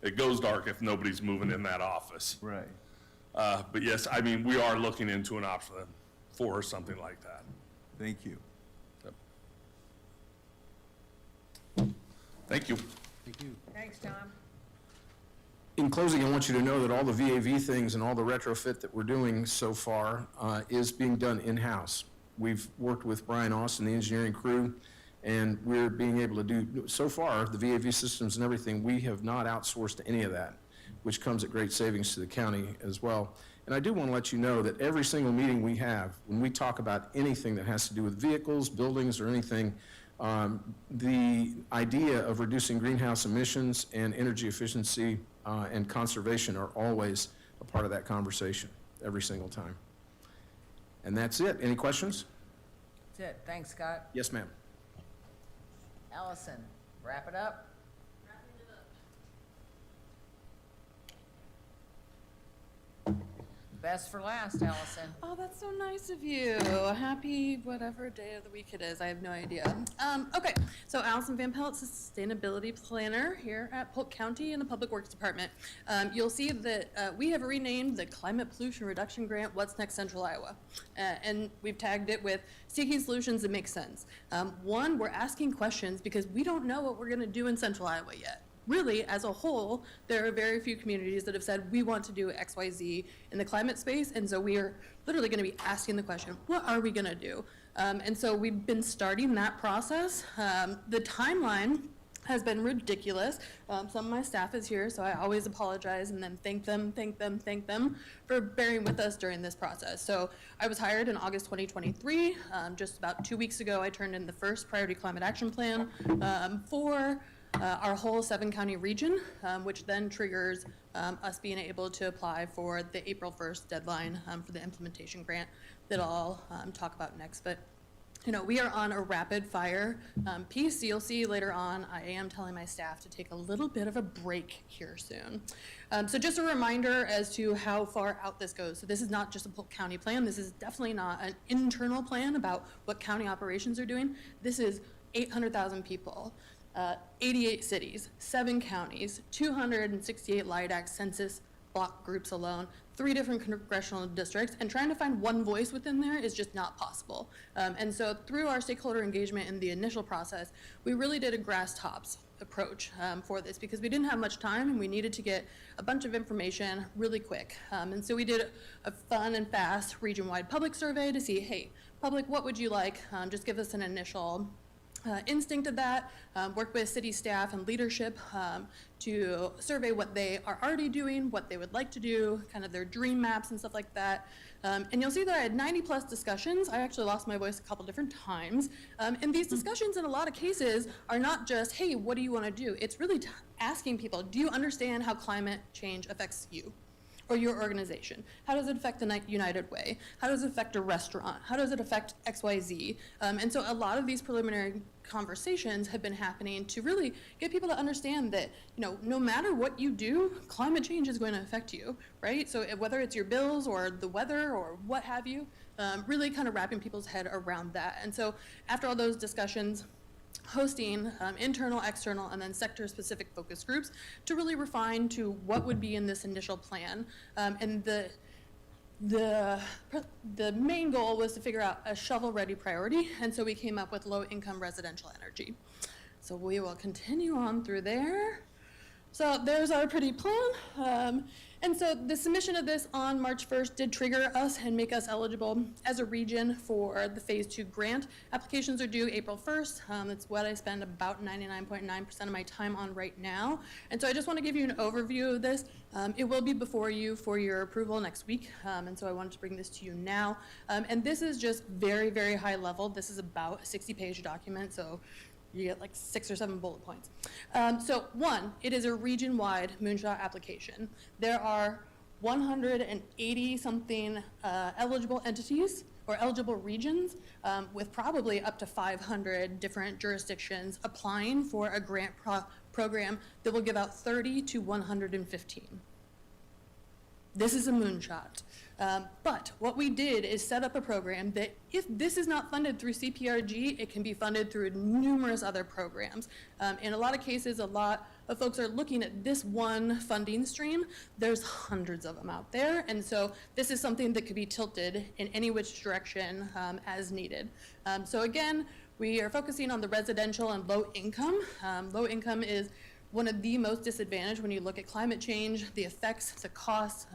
it goes dark if nobody's moving in that office.
Right.
But yes, I mean, we are looking into an option for something like that.
Thank you.
Yep. Thank you.
Thank you.
Thanks, Tom.
In closing, I want you to know that all the VAV things and all the retrofit that we're doing so far is being done in-house. We've worked with Brian Austin, the engineering crew, and we're being able to do, so far, the VAV systems and everything, we have not outsourced any of that, which comes at great savings to the county as well. And I do want to let you know that every single meeting we have, when we talk about anything that has to do with vehicles, buildings, or anything, the idea of reducing greenhouse emissions and energy efficiency and conservation are always a part of that conversation, every single time. And that's it. Any questions?
That's it. Thanks, Scott.
Yes, ma'am.
Allison, wrap it up. Best for last, Allison.
Oh, that's so nice of you. Happy whatever day of the week it is. I have no idea. Okay, so Allison Van Pelt, Sustainability Planner here at Polk County in the Public Works Department. You'll see that we have renamed the Climate Pollution Reduction Grant What's Next Central Iowa. And we've tagged it with seeking solutions that make sense. One, we're asking questions because we don't know what we're gonna do in Central Iowa yet. Really, as a whole, there are very few communities that have said, we want to do X, Y, Z in the climate space, and so we are literally gonna be asking the question, what are we gonna do? And so we've been starting that process. The timeline has been ridiculous. Some of my staff is here, so I always apologize and then thank them for bearing with us during this process. So I was hired in August 2023. Just about 2 weeks ago, I turned in the first Priority Climate Action Plan for our whole 7-county region, which then triggers us being able to apply for the April 1st deadline for the implementation grant that I'll talk about next. But you know, we are on a rapid fire piece. So you'll see later on, I am telling my staff to take a little bit of a break here soon. So just a reminder as to how far out this goes. So this is not just a Polk County plan. This is definitely not an internal plan about what county operations are doing. This is 800,000 people. 88 cities, 7 counties, 268 LIDAC census block groups alone, 3 different congressional districts, and trying to find one voice within there is just not possible. And so through our stakeholder engagement in the initial process, we really did a grass tops approach for this because we didn't have much time and we needed to get a bunch of information really quick. And so we did a fun and fast region-wide public survey to see, hey, public, what would you like? Just give us an initial instinct of that, worked with city staff and leadership to survey what they are already doing, what they would like to do, kind of their dream maps and stuff like that. And you'll see that I had 90+ discussions. I actually lost my voice a couple different times. And these discussions in a lot of cases are not just, hey, what do you want to do? It's really asking people, do you understand how climate change affects you or your organization? How does it affect the United Way? How does it affect a restaurant? How does it affect XYZ? And so a lot of these preliminary conversations have been happening to really get people to understand that, no matter what you do, climate change is going to affect you, right? So whether it's your bills or the weather or what have you, really kind of wrapping people's head around that. And so after all those discussions, hosting internal, external, and then sector-specific focus groups to really refine to what would be in this initial plan. And the main goal was to figure out a shovel-ready priority, and so we came up with low-income residential energy. So we will continue on through there. So there's our pretty plan. And so the submission of this on March 1st did trigger us and make us eligible as a region for the Phase 2 grant. Applications are due April 1st. That's what I spend about 99.9% of my time on right now. And so I just want to give you an overview of this. It will be before you for your approval next week. And so I wanted to bring this to you now. And this is just very, very high level. This is about a 60-page document. So you get like 6 or 7 bullet points. So one, it is a region-wide moonshot application. There are 180 something eligible entities or eligible regions with probably up to 500 different jurisdictions applying for a grant program that will give out 30 to 115. This is a moonshot. But what we did is set up a program that if this is not funded through CPRG, it can be funded through numerous other programs. In a lot of cases, a lot of folks are looking at this one funding stream. There's hundreds of them out there, and so this is something that could be tilted in any which direction as needed. So again, we are focusing on the residential and low income. Low income is one of the most disadvantaged when you look at climate change, the effects, the costs,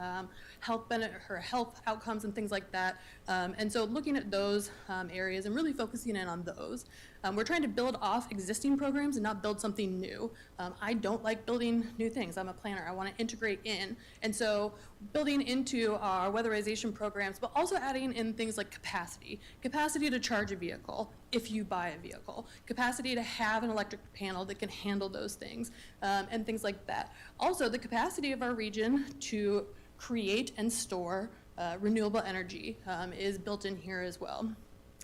health outcomes and things like that. And so looking at those areas and really focusing in on those. We're trying to build off existing programs and not build something new. I don't like building new things. I'm a planner. I want to integrate in. And so building into our weatherization programs, but also adding in things like capacity to charge a vehicle if you buy a vehicle, capacity to have an electric panel that can handle those things, and things like that. Also, the capacity of our region to create and store renewable energy is built in here as well.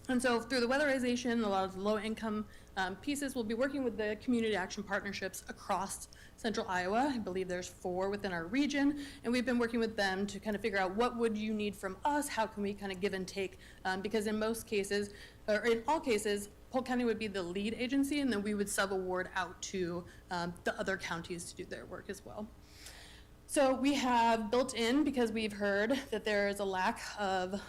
And so through the weatherization, a lot of the low-income pieces, we'll be working with the community action partnerships across central Iowa. I believe there's 4 within our region, and we've been working with them to kind of figure out what would you need from us, how can we kind of give and take, because in most cases, or in all cases, Polk County would be the lead agency, and then we would sub-award out to the other counties to do their work as well. So we have built in, because we've heard that there is a lack of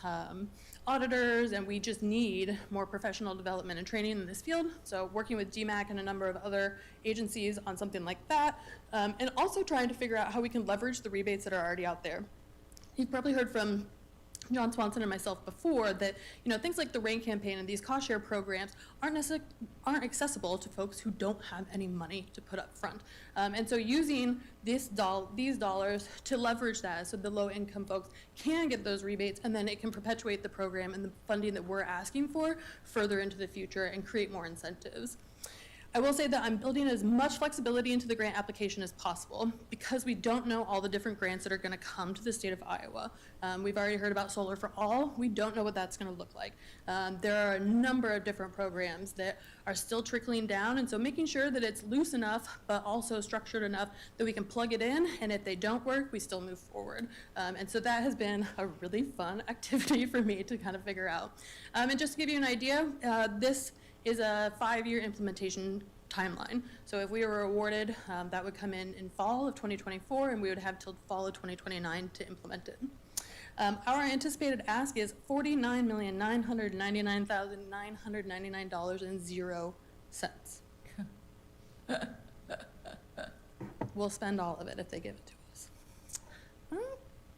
auditors, and we just need more professional development and training in this field. So working with DMAC and a number of other agencies on something like that, and also trying to figure out how we can leverage the rebates that are already out there. You've probably heard from John Swanson and myself before that things like the RAIN campaign and these cost share programs aren't accessible to folks who don't have any money to put up front. And so using these dollars to leverage that so the low income folks can get those rebates, and then it can perpetuate the program and the funding that we're asking for further into the future and create more incentives. I will say that I'm building as much flexibility into the grant application as possible because we don't know all the different grants that are going to come to the state of Iowa. We've already heard about Solar for All. We don't know what that's going to look like. There are a number of different programs that are still trickling down, and so making sure that it's loose enough but also structured enough that we can plug it in, and if they don't work, we still move forward. And so that has been a really fun activity for me to kind of figure out. And just to give you an idea, this is a 5-year implementation timeline. So if we were awarded, that would come in fall of 2024, and we would have till fall of 2029 to implement it. Our anticipated ask is $49,999,999.00. We'll spend all of it if they give it to us.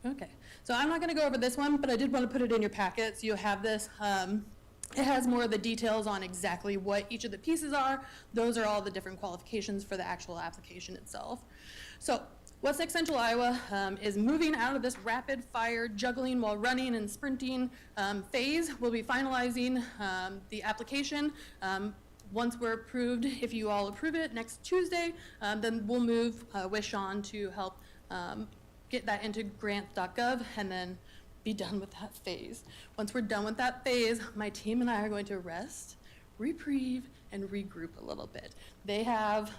Okay, so I'm not going to go over this one, but I did want to put it in your packet so you have this. It has more of the details on exactly what each of the pieces are. Those are all the different qualifications for the actual application itself. So West Next Central Iowa is moving out of this rapid fire juggling while running and sprinting phase. We'll be finalizing the application. Once we're approved, if you all approve it next Tuesday, then we'll move with Sean to help get that into grants.gov and then be done with that phase. Once we're done with that phase, my team and I are going to rest, reprieve, and regroup a little bit. They have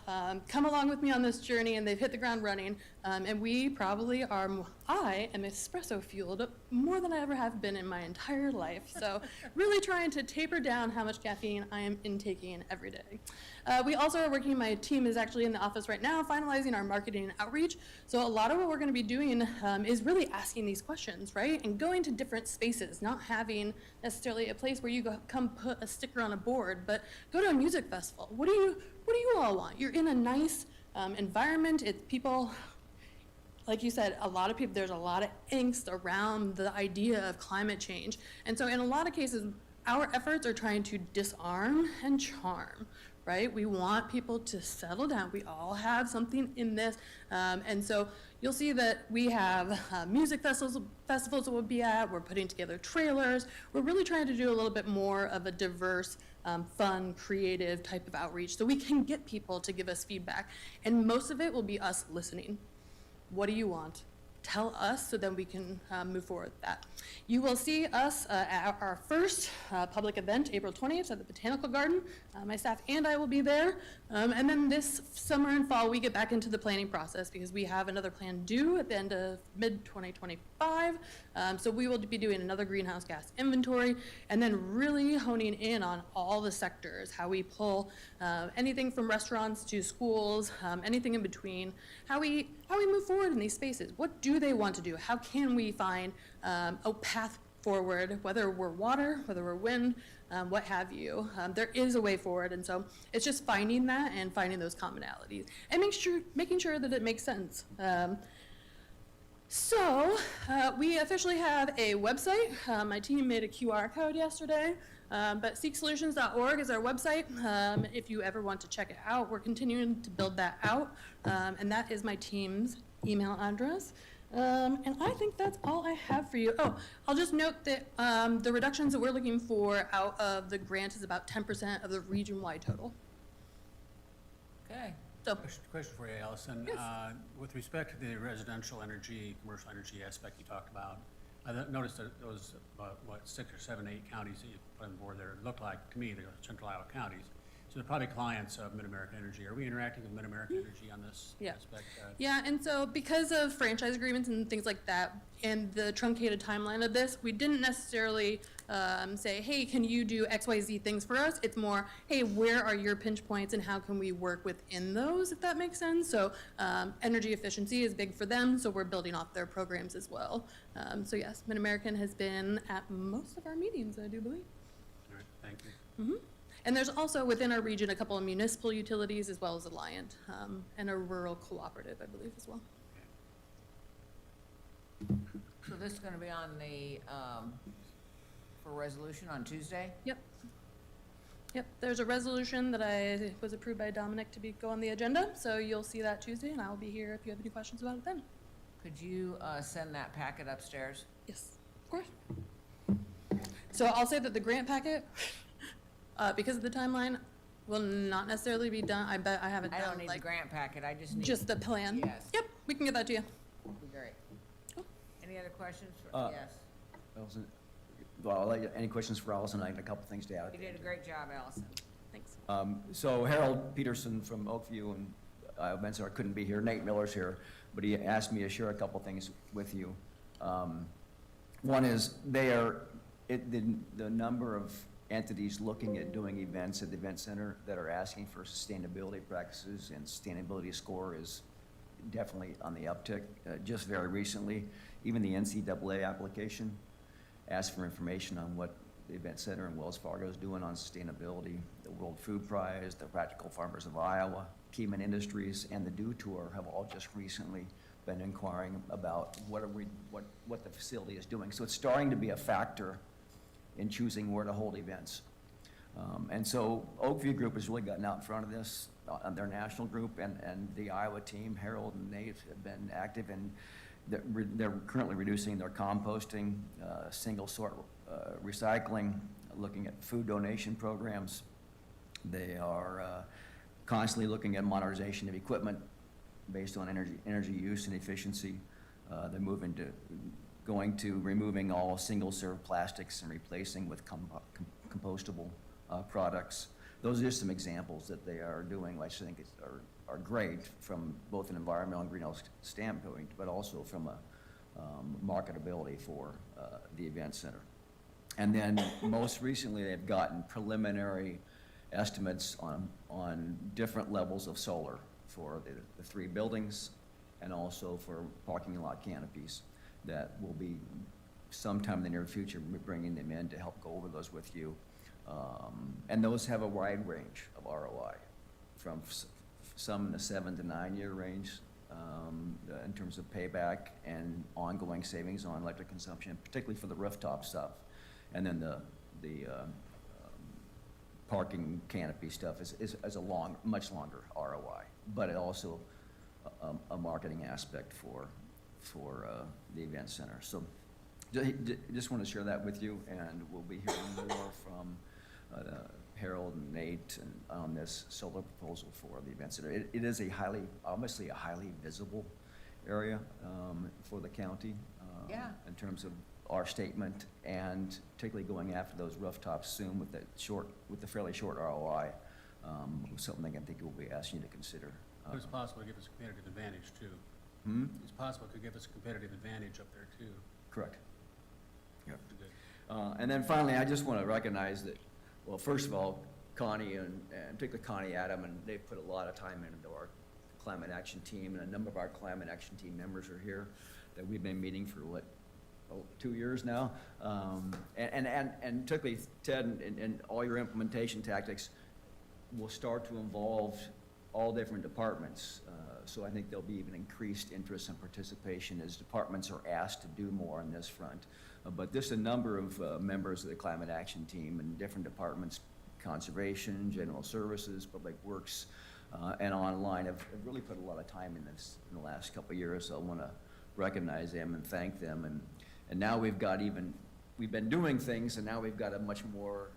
come along with me on this journey and they've hit the ground running, and we probably are, I am espresso fueled more than I ever have been in my entire life. So really trying to taper down how much caffeine I am intaking every day. We also are working, my team is actually in the office right now finalizing our marketing and outreach. So a lot of what we're gonna be doing is really asking these questions, right? And going to different spaces, not having necessarily a place where you go, come put a sticker on a board, but go to a music festival. What do you all want? You're in a nice environment. It's people, like you said, a lot of people, there's a lot of angst around the idea of climate change. And so in a lot of cases, our efforts are trying to disarm and charm, right? We want people to settle down. We all have something in this. And so you'll see that we have music festivals that we'll be at. We're putting together trailers. We're really trying to do a little bit more of a diverse, fun, creative type of outreach so we can get people to give us feedback. And most of it will be us listening. What do you want? Tell us so then we can move forward with that. You will see us at our first public event, April 20th at the Botanical Garden. My staff and I will be there. And then this summer and fall, we get back into the planning process because we have another plan due at the end of mid-2025. So we will be doing another greenhouse gas inventory and then really honing in on all the sectors, how we pull anything from restaurants to schools, anything in between, how we move forward in these spaces. What do they want to do? How can we find a path forward, whether we're water, whether we're wind, what have you. There is a way forward, and so it's just finding that and finding those commonalities and making sure that it makes sense. So we officially have a website. My team made a QR code yesterday, but seeksolutions.org is our website. If you ever want to check it out, we're continuing to build that out, and that is my team's email address. And I think that's all I have for you. Oh, I'll just note that the reductions that we're looking for out of the grant is about 10% of the region-wide total.
Okay.
So,
Question for you, Allison.
Yes.
With respect to the residential energy, commercial energy aspect you talked about, I noticed that there was, 6 or 7, 8 counties that you put on board there. It looked like, to me, they were central Iowa counties. So they're probably clients of Mid-American Energy. Are we interacting with Mid-American Energy on this aspect?
Yeah, and so because of franchise agreements and things like that, and the truncated timeline of this, we didn't necessarily say, hey, can you do XYZ things for us? It's more, hey, where are your pinch points and how can we work within those, if that makes sense? So energy efficiency is big for them, so we're building off their programs as well. So yes, Mid-American has been at most of our meetings, I do believe.
All right, thank you.
Mm-hmm. And there's also within our region a couple of municipal utilities as well as Alliant, and a rural cooperative, I believe, as well.
So this is gonna be on the, for resolution on Tuesday?
Yep. Yep, there's a resolution that was approved by Dominic to go on the agenda, so you'll see that Tuesday, and I'll be here if you have any questions about it then.
Could you, send that packet upstairs?
Yes, of course. So I'll say that the grant packet, because of the timeline, will not necessarily be done. I bet I haven't
I
done
don't need the
like
grant packet, I just need.
just the plan.
Yes.
Yep, we can get that to you.
Would be great.
Cool.
Any other questions? For Yes.
Allison, well, I'll let you, any questions for Allison? I got a couple things to add.
You did a great job, Allison.
Thanks.
So Harold Peterson from Oakview and Mensar couldn't be here. Nate Miller's here, but he asked me to share a couple things with you. One is the number of entities looking at doing events at the event center that are asking for sustainability practices and sustainability score is definitely on the uptick. Just very recently, even the NCAA application asked for information on what the event center in Wells Fargo is doing on sustainability. The World Food Prize, the Practical Farmers of Iowa, Keeman Industries, and the Do Tour have all just recently been inquiring about what the facility is doing. So it's starting to be a factor in choosing where to hold events. And so Oakview Group has really gotten out in front of this, their national group, and the Iowa team, Harold and Nate, have been active in, they're currently reducing their composting, single sort recycling, looking at food donation programs. They are constantly looking at modernization of equipment based on energy use and efficiency. They're going to removing all single-serve plastics and replacing with compostable products. Those are just some examples that they are doing, which I think are great from both an environmental and greenhouse standpoint, but also from a marketability for the event center. And then most recently, they've gotten preliminary estimates on different levels of solar for the 3 buildings and also for parking lot canopies that will be sometime in the near future, bringing them in to help go over those with you. And those have a wide range of ROI, from some in the 7 to 9 year range in terms of payback and ongoing savings on electric consumption, particularly for the rooftop stuff. And then the parking canopy stuff is a much longer ROI, but it also a marketing aspect for the event center. So just want to share that with you, and we'll be hearing more from Harold and Nate on this solar proposal for the event center. It is obviously a highly visible area for the county.
Yeah.
In terms of our statement, and particularly going after those rooftops soon with the fairly short ROI, something I think we'll be asking you to consider.
But it's possible to give us a competitive advantage too. It's possible it could give us a competitive advantage up there too.
Correct. Yep.
Good.
And then finally, I just want to recognize that, well, first of all, Connie and particularly Connie Adam, and they've put a lot of time into our climate action team, and a number of our climate action team members are here that we've been meeting for 2 years now. And particularly Ted and all your implementation tactics will start to involve all different departments. So I think there'll be even increased interest and participation as departments are asked to do more on this front. But just a number of members of the climate action team in different departments, conservation, general services, public works, and online have really put a lot of time in this in the last couple of years. So I want to recognize them and thank them. And now we've been doing things, and now we've got a much more,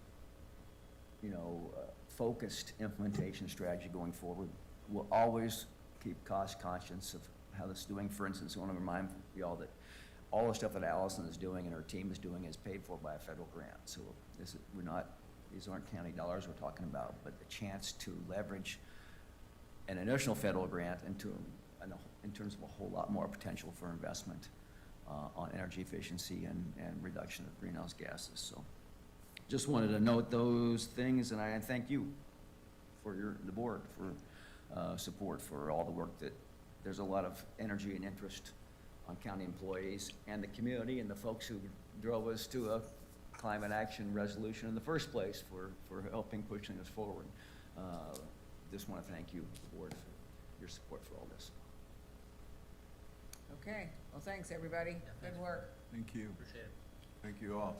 focused implementation strategy going forward. We'll always keep cost conscious of how this is doing. For instance, I want to remind you all that all the stuff that Allison is doing and her team is doing is paid for by a federal grant. So these aren't county dollars we're talking about, but the chance to leverage an additional federal grant in terms of a whole lot more potential for investment on energy efficiency and reduction of greenhouse gases. So just wanted to note those things, and I thank you for the board for support for all the work that there's a lot of energy and interest on county employees and the community and the folks who drove us to a climate action resolution in the first place for helping pushing us forward. Just want to thank you, the board, for your support for all this.
Okay, well, thanks, everybody. Good work.
Thank you.
Appreciate it.
Thank you all.